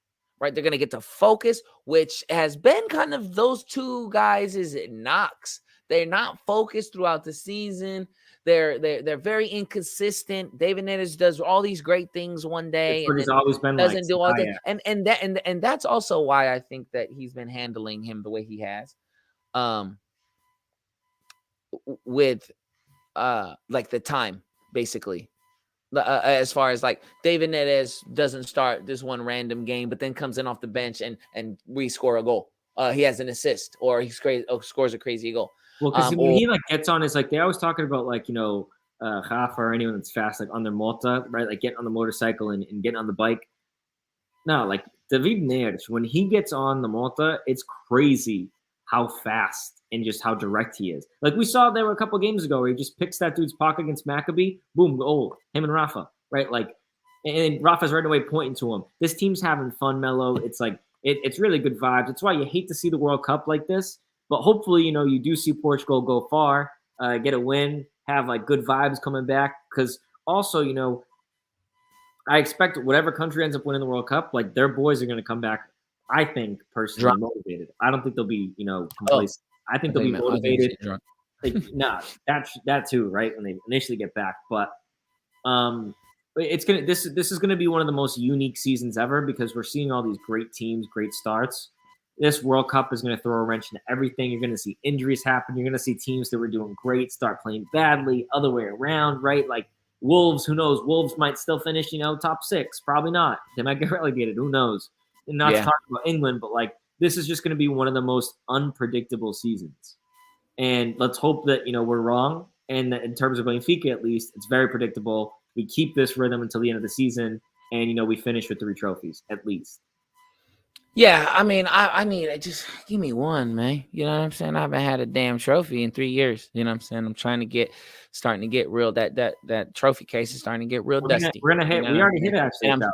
Right? They're going to get to focus, which has been kind of those two guys' knocks. They're not focused throughout the season. They're very inconsistent. David Neres does all these great things one day, and he's always been doesn't do all that. And that's also why I think that he's been handling him the way he has, with the time basically. As far as David Neres doesn't start this one random game, but then comes in off the bench and we score a goal. He has an assist or he scores a crazy goal. Well, because when he like gets on, it's like they always talking about like Rafa or anyone that's fast like on their motor, right? Like getting on the motorcycle and getting on the bike. No, like David Neres, when he gets on the motor, it's crazy how fast and just how direct he is. Like we saw there were a couple games ago where he just picks that dude's pocket against Maccabi, boom, goal. Him and Rafa, right? Like, and Rafa's right away pointing to him. This team's having fun, Melo. It's like it's really good vibes. It's why you hate to see the World Cup like this, but hopefully, you do see Portugal go far, get a win, have like good vibes coming back. Because also, I expect whatever country ends up winning the World Cup, like their boys are going to come back. I think personally motivated. I don't think they'll be, complacent. I think they'll be motivated. That too, right? When they initially get back, but this is gonna be one of the most unique seasons ever because we're seeing all these great teams, great starts. This World Cup is going to throw a wrench into everything. You're going to see injuries happen. You're going to see teams that were doing great start playing badly. Other way around, right? Like Wolves, who knows? Wolves might still finish, top 6. Probably not. They might get relegated. Who knows? And not to talk about England, but like this is just going to be one of the most unpredictable seasons. And let's hope that, we're wrong. And that in terms of Benfica, at least, it's very predictable. We keep this rhythm until the end of the season. And, we finish with 3 trophies, at least. Yeah, I mean, I need just give me one, man. You know what I'm saying? I haven't had a damn trophy in 3 years. You know what I'm saying? I'm starting to get real. That trophy case is starting to get real dusty. We're gonna hit. We already hit it actually. And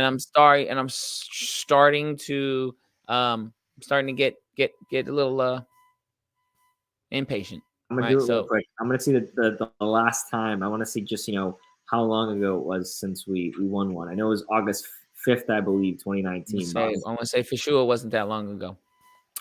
I'm starting to get a little impatient. I'm gonna do it real quick. I'm gonna see the last time. I want to see just how long ago it was since we won one. I know it was August 5th, I believe, 2019. I want to say for sure it wasn't that long ago.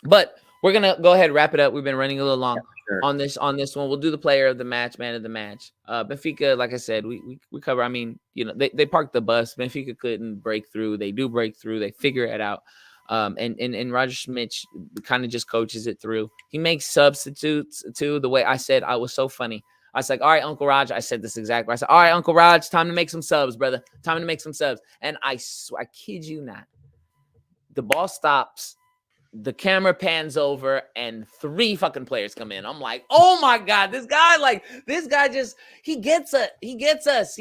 But we're going to go ahead and wrap it up. We've been running a little long on this one. We'll do the player of the match, man of the match. Benfica, like I said, we cover. I mean, they parked the bus. Benfica couldn't break through. They do break through. They figure it out. And Roger Schmidt kind of just coaches it through. He makes substitutes too. The way I said, I was so funny. I was like, all right, Uncle Raj. I said this exactly. I said, all right, Uncle Raj, time to make some subs, brother. Time to make some subs. And I kid you not. The ball stops. The camera pans over and 3 fucking players come in. I'm like, oh my God, this guy just, he gets us. He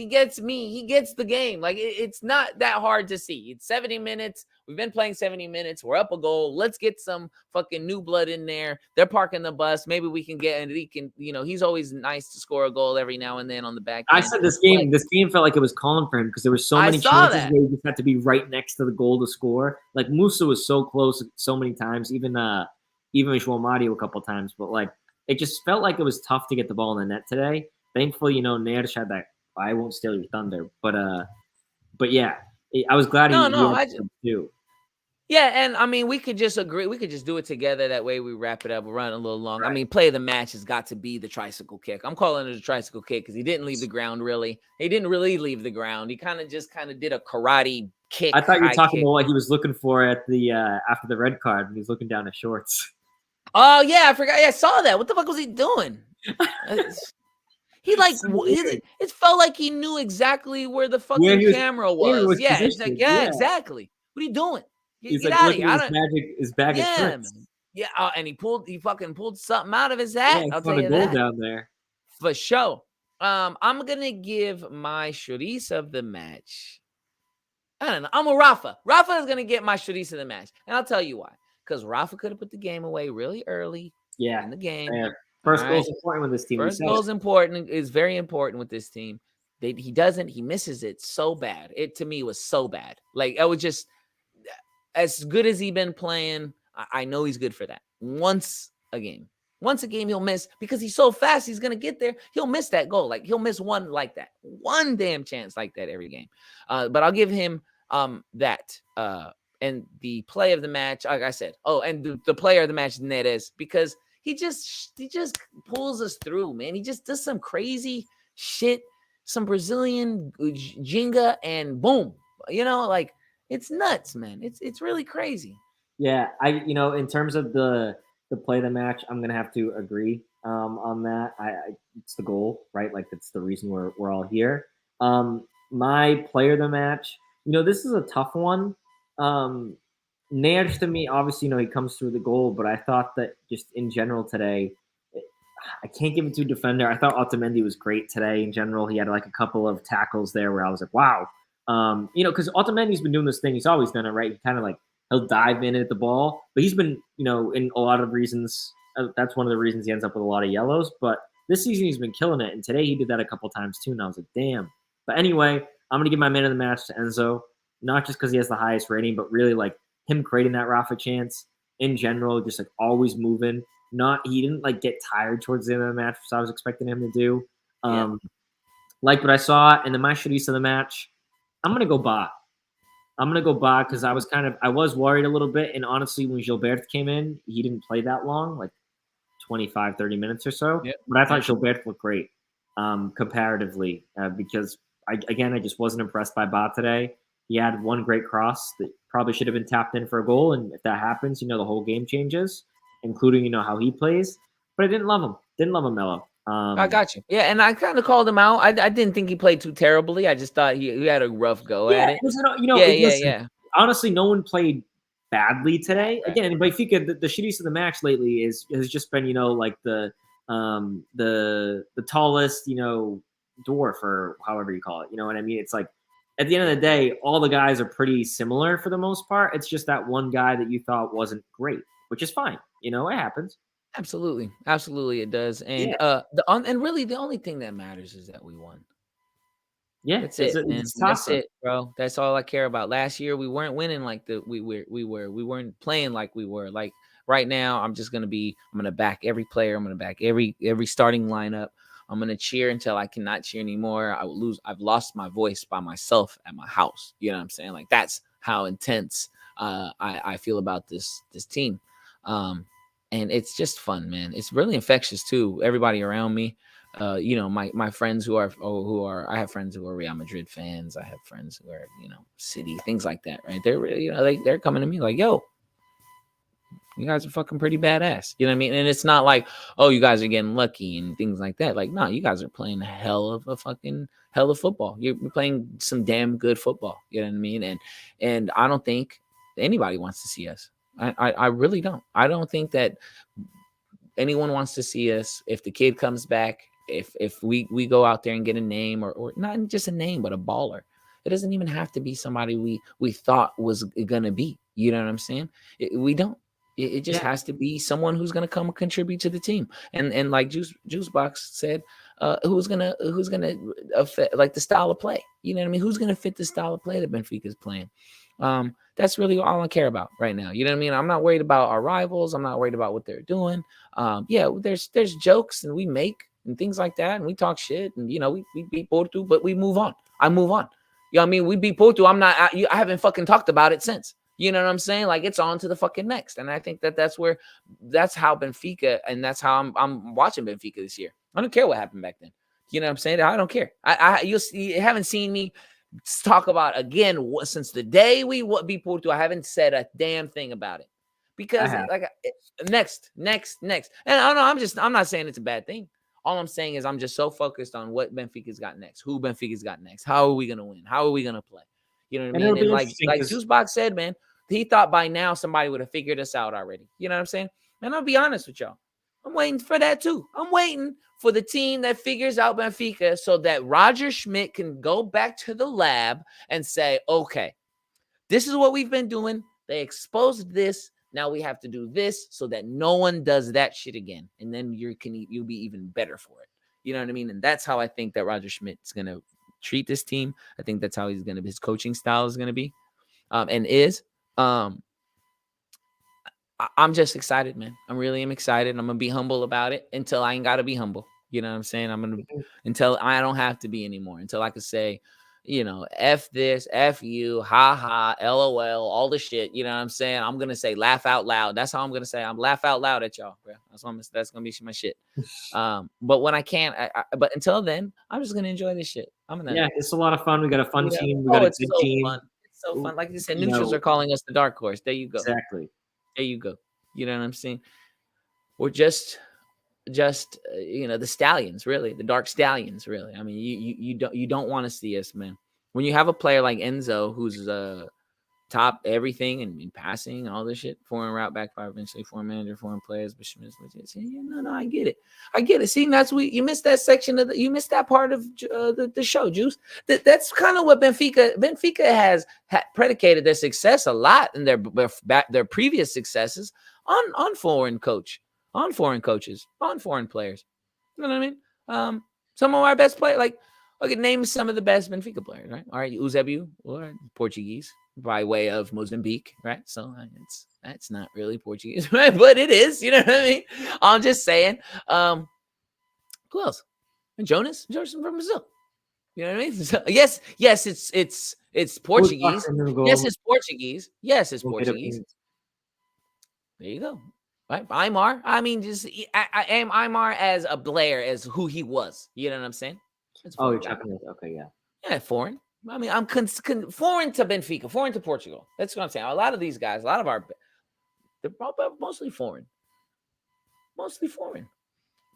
gets me. He gets the game. Like, it's not that hard to see. It's 70 minutes. We've been playing 70 minutes. We're up a goal. Let's get some fucking new blood in there. They're parking the bus. Maybe we can get, and he can, he's always nice to score a goal every now and then on the back end. I said this game felt like it was calling for him because there were so many chances where he just had to be right next to the goal to score. Like Musa was so close so many times, even João Mario a couple times, but like it just felt like it was tough to get the ball in the net today. Thankfully, Neres had that. I won't steal your thunder, but yeah, I was glad he too. Yeah, and I mean, we could just agree. We could just do it together. That way we wrap it up. We're running a little long. Right. I mean, play of the match has got to be the tricycle kick. I'm calling it a tricycle kick because he didn't leave the ground, really. He didn't really leave the ground. He kind of did a karate kick. I thought you were talking about what he was looking for at the after the red card when he was looking down his shorts. Oh, yeah, I forgot. Yeah, I saw that. What the fuck was he doing? It felt like he knew exactly where the fucking camera was. Yeah, it's like, exactly. What are you doing? He's like looking at his bag of tricks. Yeah, and he fucking pulled something out of his hat. I'll tell you that. Down there. For sure. I'm gonna give my chorizo of the match. I don't know. I'm a Rafa. Rafa is gonna get my chorizo of the match, and I'll tell you why. Because Rafa could have put the game away really early. Yeah, in the game. First goal is important with this team. First goal is important. Is very important with this team. He doesn't. He misses it so bad. It to me was so bad. Like I was just. As good as he's been playing, I know he's good for that. Once a game he'll miss because he's so fast. He's gonna get there. He'll miss that goal. Like he'll miss one like that, one damn chance like that every game. But I'll give him that. And the play of the match, like I said. Oh, and the player of the match, Neres, because he just pulls us through, man. He just does some crazy shit, some Brazilian Jenga, and boom, like. It's nuts, man. It's really crazy. Yeah, in terms of the play of the match, I'm gonna have to agree on that. It's the goal, right? Like it's the reason we're all here. My player of the match, this is a tough one. Neres to me, obviously, he comes through the goal, but I thought that just in general today, I can't give it to a defender. I thought Otamendi was great today in general. He had like a couple of tackles there where I was like, wow. Because Otamendi's been doing this thing. He's always done it, right? He kind of like, he'll dive in at the ball. But he's been, in a lot of reasons, that's one of the reasons he ends up with a lot of yellows. But this season he's been killing it. And today he did that a couple times too. And I was like, damn. But anyway, I'm going to give my man of the match to Enzo. Not just because he has the highest rating, but really like him creating that Rafa chance in general, just like always moving. He didn't like get tired towards the end of the match, which I was expecting him to do. Like what I saw, and then my shitties of the match, I'm gonna go Ba. Because I was worried a little bit, and honestly, when Gilbert came in, he didn't play that long, like 25, 30 minutes or so. Yep. But I thought Gilbert looked great comparatively because I just wasn't impressed by Ba today. He had one great cross that probably should have been tapped in for a goal, and if that happens, the whole game changes, including how he plays. But I didn't love him. Melo. I got you. Yeah, and I kind of called him out. I didn't think he played too terribly. I just thought he had a rough go at it. Listen, honestly, no one played badly today. Right. Again, in Benfica, the shittiest of the match lately has just been like the tallest dwarf or however you call it. You know what I mean? It's like at the end of the day, all the guys are pretty similar for the most part. It's just that one guy that you thought wasn't great, which is fine. It happens. Absolutely it does. And and really the only thing that matters is that we won. Yeah, that's it, man. That's it, bro. That's all I care about. Last year we weren't winning like we weren't playing like we were. Like right now, I'm gonna back every player. I'm gonna back every starting lineup. I'm gonna cheer until I cannot cheer anymore. I've lost my voice by myself at my house. You know what I'm saying? Like that's how intense I feel about this team. And it's just fun, man. It's really infectious too. Everybody around me, my friends who are I have friends who are Real Madrid fans. I have friends who are, City, things like that, right? They're really, they're coming to me like, yo, you guys are fucking pretty badass. You know what I mean? And it's not like, oh, you guys are getting lucky and things like that. Like, no, you guys are playing hell of football. You're playing some damn good football. You know what I mean? And I don't think anybody wants to see us. I really don't. I don't think that anyone wants to see us. If the kid comes back, if we go out there and get a name or not just a name, but a baller. It doesn't even have to be somebody we thought was gonna be. You know what I'm saying? We don't. It just has to be someone who's gonna come and contribute to the team. And like Juicebox said, who's gonna affect like the style of play. You know what I mean? Who's gonna fit the style of play that Benfica is playing? That's really all I care about right now. You know what I mean? I'm not worried about our rivals. I'm not worried about what they're doing. There's jokes and we make and things like that, and we talk shit, and we beat Porto, but we move on. I move on. You know what I mean? We beat Porto. I haven't fucking talked about it since. You know what I'm saying? Like it's on to the fucking next. And I think that's how Benfica, and that's how I'm watching Benfica this year. I don't care what happened back then. You know what I'm saying? I don't care. You haven't seen me talk about again since the day we beat Porto. I haven't said a damn thing about it because next. And I don't know. I'm not saying it's a bad thing. All I'm saying is I'm just so focused on what Benfica's got next, who Benfica's got next, how are we gonna win, how are we gonna play. You know what I mean? And like Juicebox said, man, he thought by now somebody would have figured us out already. You know what I'm saying? And I'll be honest with y'all. I'm waiting for that too. I'm waiting for the team that figures out Benfica so that Roger Schmidt can go back to the lab and say, okay, this is what we've been doing. They exposed this. Now we have to do this so that no one does that shit again. And then you'll be even better for it. You know what I mean? And that's how I think that Roger Schmidt's going to treat this team. I think that's how his coaching style is going to be and is. I'm just excited, man. I really am excited. I'm going to be humble about it until I ain't got to be humble. You know what I'm saying? Until I don't have to be anymore, until I can say, F this, F you, ha ha, LOL, all the shit. You know what I'm saying? I'm going to say laugh out loud. That's how I'm going to say. I'm laugh out loud at y'all, bro. That's going to be my shit. But when I can't, but until then, I'm just going to enjoy this shit. It's a lot of fun. We got a fun team. We got a good team. Fun. It's so fun. Like you said, neutrals are calling us the dark horse. There you go. Exactly. There you go. You know what I'm saying? We're just the stallions, really, the dark stallions, really. I mean, you don't want to see us, man. When you have a player like Enzo, who's top everything and passing, all this shit. Foreign route backfire eventually, foreign manager, foreign players. But no, I get it. I get it. See, that's you missed that section you missed that part of the show, Juice. That's kind of what Benfica has predicated their success a lot in their previous successes on foreign coaches, on foreign players. You know what I mean? Some of our best players, like, okay, name some of the best Benfica players, right? All right, Eusebio, or Portuguese by way of Mozambique, right? So that's not really Portuguese, right? But it is, you know what I mean? I'm just saying. Who else? Jonas from Brazil. You know what I mean? So, yes, it's Portuguese. Yes, it's Portuguese. Yes, it's Portuguese. There you go. Right, Aymar. I mean, I am Aymar as a Blair as who he was. You know what I'm saying? Oh, you're talking about, okay, yeah. Yeah, foreign. I mean, I'm foreign to Benfica, foreign to Portugal. That's what I'm saying. A lot of these guys, they're mostly foreign. Mostly foreign.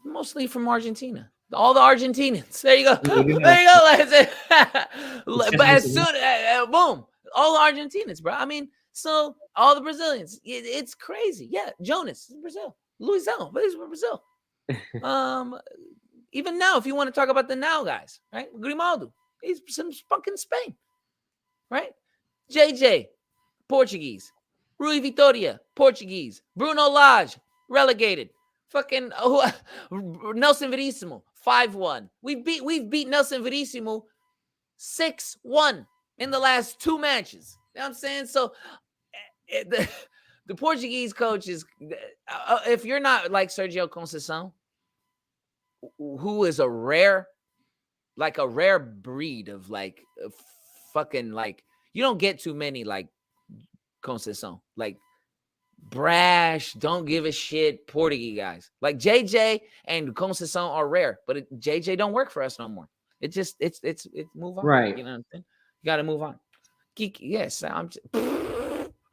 Mostly from Argentina. All the Argentinians. There you go. There you go. But as soon boom, all the Argentinians, bro. I mean, so all the Brazilians. It's crazy. Yeah, Jonas is Brazil. Luizão, but he's from Brazil. Even now, if you want to talk about the now guys, right? Grimaldo, he's from fucking Spain, right? JJ, Portuguese. Rui Vitória, Portuguese. Bruno Lage, relegated. Fucking Nelson Verissimo, 5-1. We've beat Nelson Verissimo 6-1 in the last 2 matches. You know what I'm saying? So the Portuguese coach is, if you're not like Sergio Conceição, who is a rare breed of like fucking, like, you don't get too many like Conceição, like brash, don't give a shit Portuguese guys. Like JJ and Conceição are rare, but JJ don't work for us no more. It's move on. Right. You know what I'm saying? You got to move on. Yes, I'm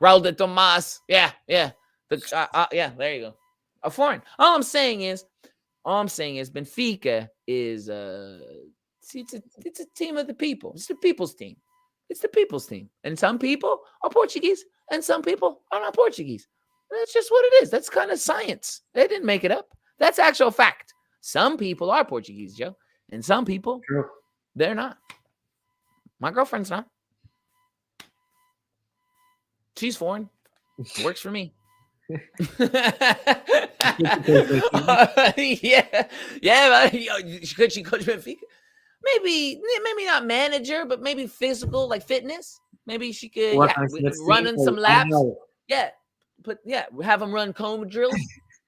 Raul de Tomas. Yeah. Yeah, there you go. A foreign. All I'm saying is Benfica is it's a team of the people. It's the people's team. It's the people's team. And some people are Portuguese and some people are not Portuguese. That's just what it is. That's kind of science. They didn't make it up. That's actual fact. Some people are Portuguese, Joe, and some people, they're not. My girlfriend's not. She's foreign. Works for me. Yeah. Could she coach Benfica? Maybe not manager, but maybe physical, like fitness. Maybe she could running some laps. Yeah, have them run comb drills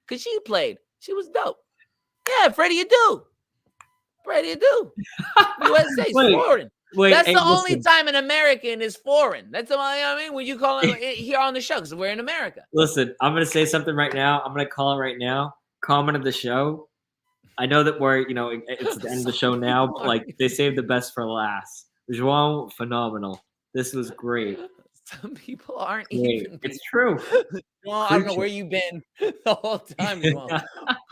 because she played. She was dope. Yeah, Freddie Adu. USA's foreign. That's the only time an American is foreign. That's the only, I mean, when you call it here on the show, because we're in America. Listen, I'm going to say something right now. I'm going to call it right now. Comment of the show. I know that we're, it's the end of the show now, but like they saved the best for last. João, phenomenal. This was great. Some people aren't even. It's true. Well, I don't know where you've been the whole time, João.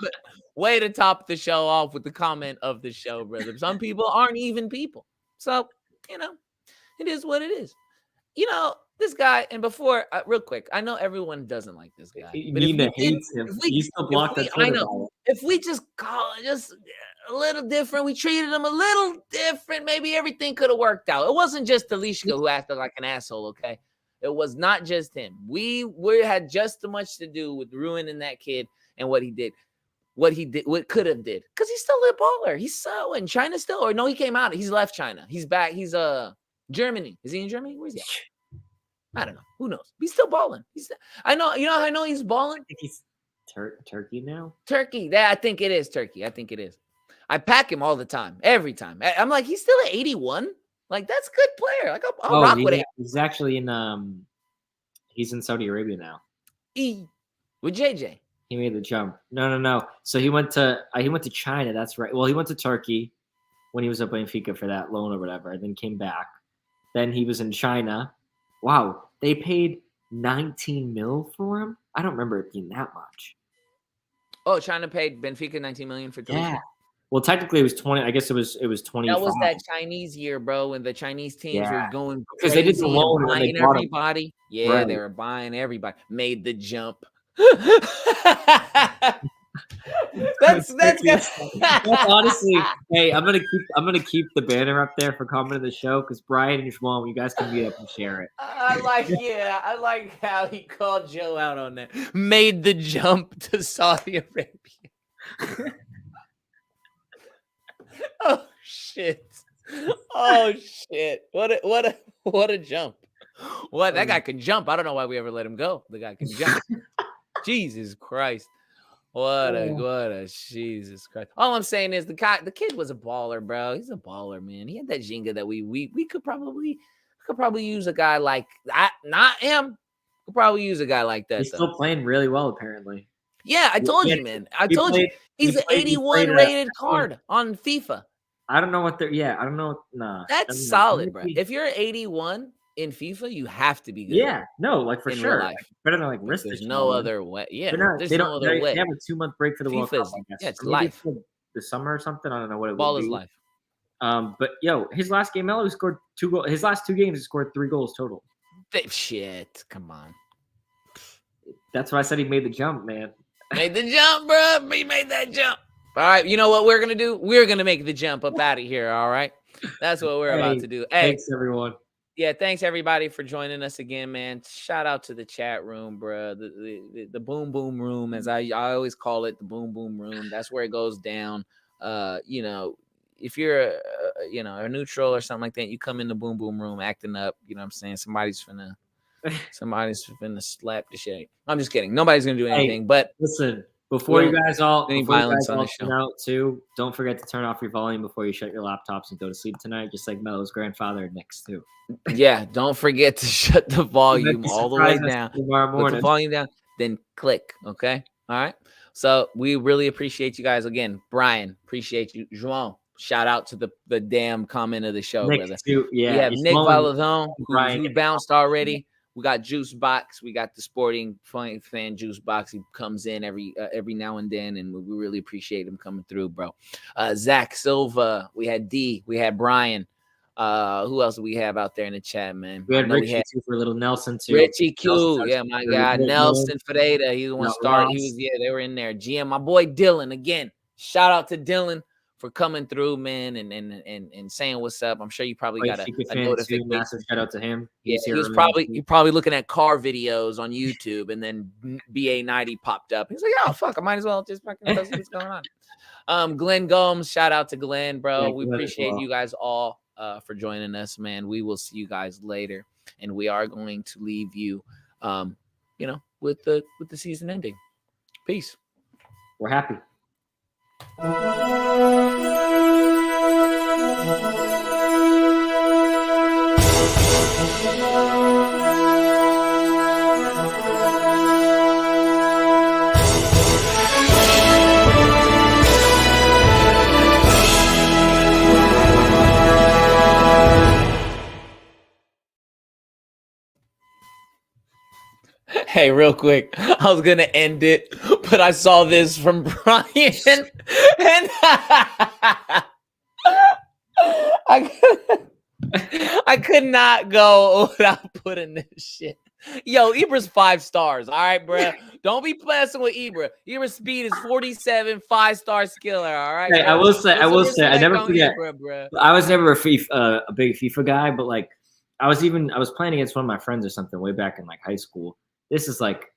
But way to top the show off with the comment of the show, brother. Some people aren't even people. So, it is what it is. This guy, and before, real quick, I know everyone doesn't like this guy. But Nina hates him. He still blocked the Twitter. I know. If we just call it just a little different, we treated him a little different, maybe everything could have worked out. It wasn't just Talishka who acted like an asshole, okay? It was not just him. We had just as much to do with ruining that kid and what he did. What could have did. Because he's still a baller. He's so in China still. Or no, he came out. He's left China. He's back. He's Germany. Is he in Germany? Where's he at? I don't know. Who knows? He's still balling. I know he's balling. I think he's Turkey now. Turkey. I think it is Turkey. I pack him all the time. Every time. I'm like, he's still at 81. Like, that's a good player. Like, I'll rock with it. He's actually in he's in Saudi Arabia now. With JJ. He made the jump. No. So he went to China. That's right. Well, he went to Turkey when he was at Benfica for that loan or whatever, and then came back. Then he was in China. Wow, they paid 19 mil for him. I don't remember it being that much. Oh, China paid Benfica 19 million for Turkey. Yeah. Well, technically it was 20. I guess it was 25. That was that Chinese year, bro, when the Chinese teams were going because they did the crazy and loan and then they buying bought 'em. everybody. Yeah, Right. they were buying everybody. Made the jump. that's honestly. Hey, I'm gonna keep the banner up there for comment of the show because Brian and Shmuel, you guys can meet up and share it. I like how he called Joe out on that. Made the jump to Saudi Arabia. Oh shit! Oh shit! What a jump! What that guy can jump. I don't know why we ever let him go. The guy can jump. Jesus Christ! What a Jesus Christ! All I'm saying is the kid was a baller, bro. He's a baller, man. He had that Jenga that we could probably use a guy like that. Not him. Could probably use a guy like that. He's still playing really well, apparently. Yeah, I told you, man. I told you. He's an 81 rated card on FIFA. I don't know what they're. Yeah, I don't know. Nah, that's solid, bro. If you're 81 in FIFA, you have have to be good. Yeah, no, like for sure. Like, better than like wrist. There's no other way. Yeah, there's no other way. They have a 2-month break for the World Cup. I guess. Yeah, it's life. The summer or something. I don't know what it Ball would is be. life. But his last game, Melo scored 2 goals. His last 2 games, he scored 3 goals total. Shit, come on. That's why I said he made the jump, man. Made the jump, bro. He made that jump. All right, you know what we're gonna do? We're gonna make the jump up out of here. All right, that's what we're about to do. Hey, thanks everyone. Yeah, thanks everybody for joining us again, man. Shout out to the chat room, bro. The boom boom room, as I always call it, the boom boom room. That's where it goes down. You know, if you're a neutral or something like that, you come in the boom boom room acting up. You know what I'm saying? Somebody's finna slap the shit. I'm just kidding. Nobody's gonna do anything. But listen, before you guys all tune out too, don't forget to turn off your volume before you shut your laptops and go to sleep tonight, just like Melo's grandfather next too. Yeah, don't forget to shut the volume all the way down. Tomorrow morning. Put the volume down, then click. Okay. All right. So we really appreciate you guys again. Brian, appreciate you. João, shout out to the damn comment of the show, Nick brother. Too, yeah. We have Nick Valadon, who bounced already. We got Juice Box. We got the Sporting Fan Juice Box. He comes in every now and then, and we really appreciate him coming through, bro. Zach Silva. We had D. We had Brian. Who else do we have out there in the chat, man? We had Richie too for a little Nelson too. Richie Q, yeah, my God. Nelson Ferreira. He's the one started. They were in there. GM, my boy Dylan again. Shout out to Dylan for coming through, man, and saying what's up. I'm sure you probably got a notification. Massive shout out to him. Yeah, you're probably looking at car videos on YouTube, and then BA90 popped up. He's like, oh fuck, I might as well just fucking see what's going on. Glenn Gomes, shout out to Glenn, bro. Yeah, we appreciate you guys all for joining us, man. We will see you guys later, and we are going to leave you, with the season ending. Peace. We're happy. Hey, real quick, I was gonna end it, but I saw this from Brian, and I could not go without putting this shit. Yo, Ibra's 5 stars. All right, bro. Don't be messing with Ibra. Ibra's speed is 47, 5-star skiller. All right. Hey, I will say, I never forget. Ibra, I was never a big FIFA guy, but like, I was playing against one of my friends or something way back in like high school. This is like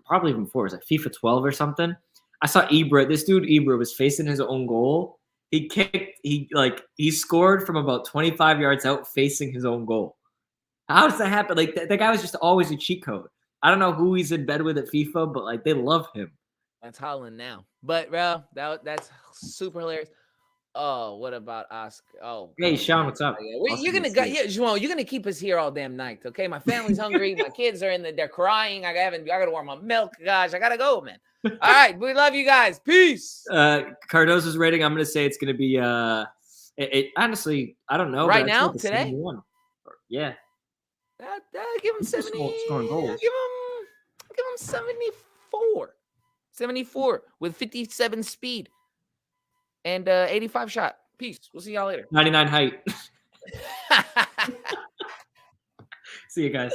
probably even before. It was like FIFA 12 or something. I saw Ibra. This dude Ibra was facing his own goal. He kicked. He scored from about 25 yards out, facing his own goal. How does that happen? Like that guy was just always a cheat code. I don't know who he's in bed with at FIFA, but like they love him. That's Holland now. But bro, that's super hilarious. Oh, what about Oscar? Oh, hey, Sean, what's up? You're gonna keep us here all damn night, okay? My family's hungry. My kids are they're crying. I gotta warm my milk. Gosh, I gotta go, man. All right, we love you guys. Peace. Cardozo's rating, I'm gonna say it's gonna be honestly, I don't know. Right now, today? 71. Yeah. Give him 70. Scoring goals. Give him 74. 74 with 57 speed. and 85 shot. Peace. We'll see y'all later. 99 height. See you guys.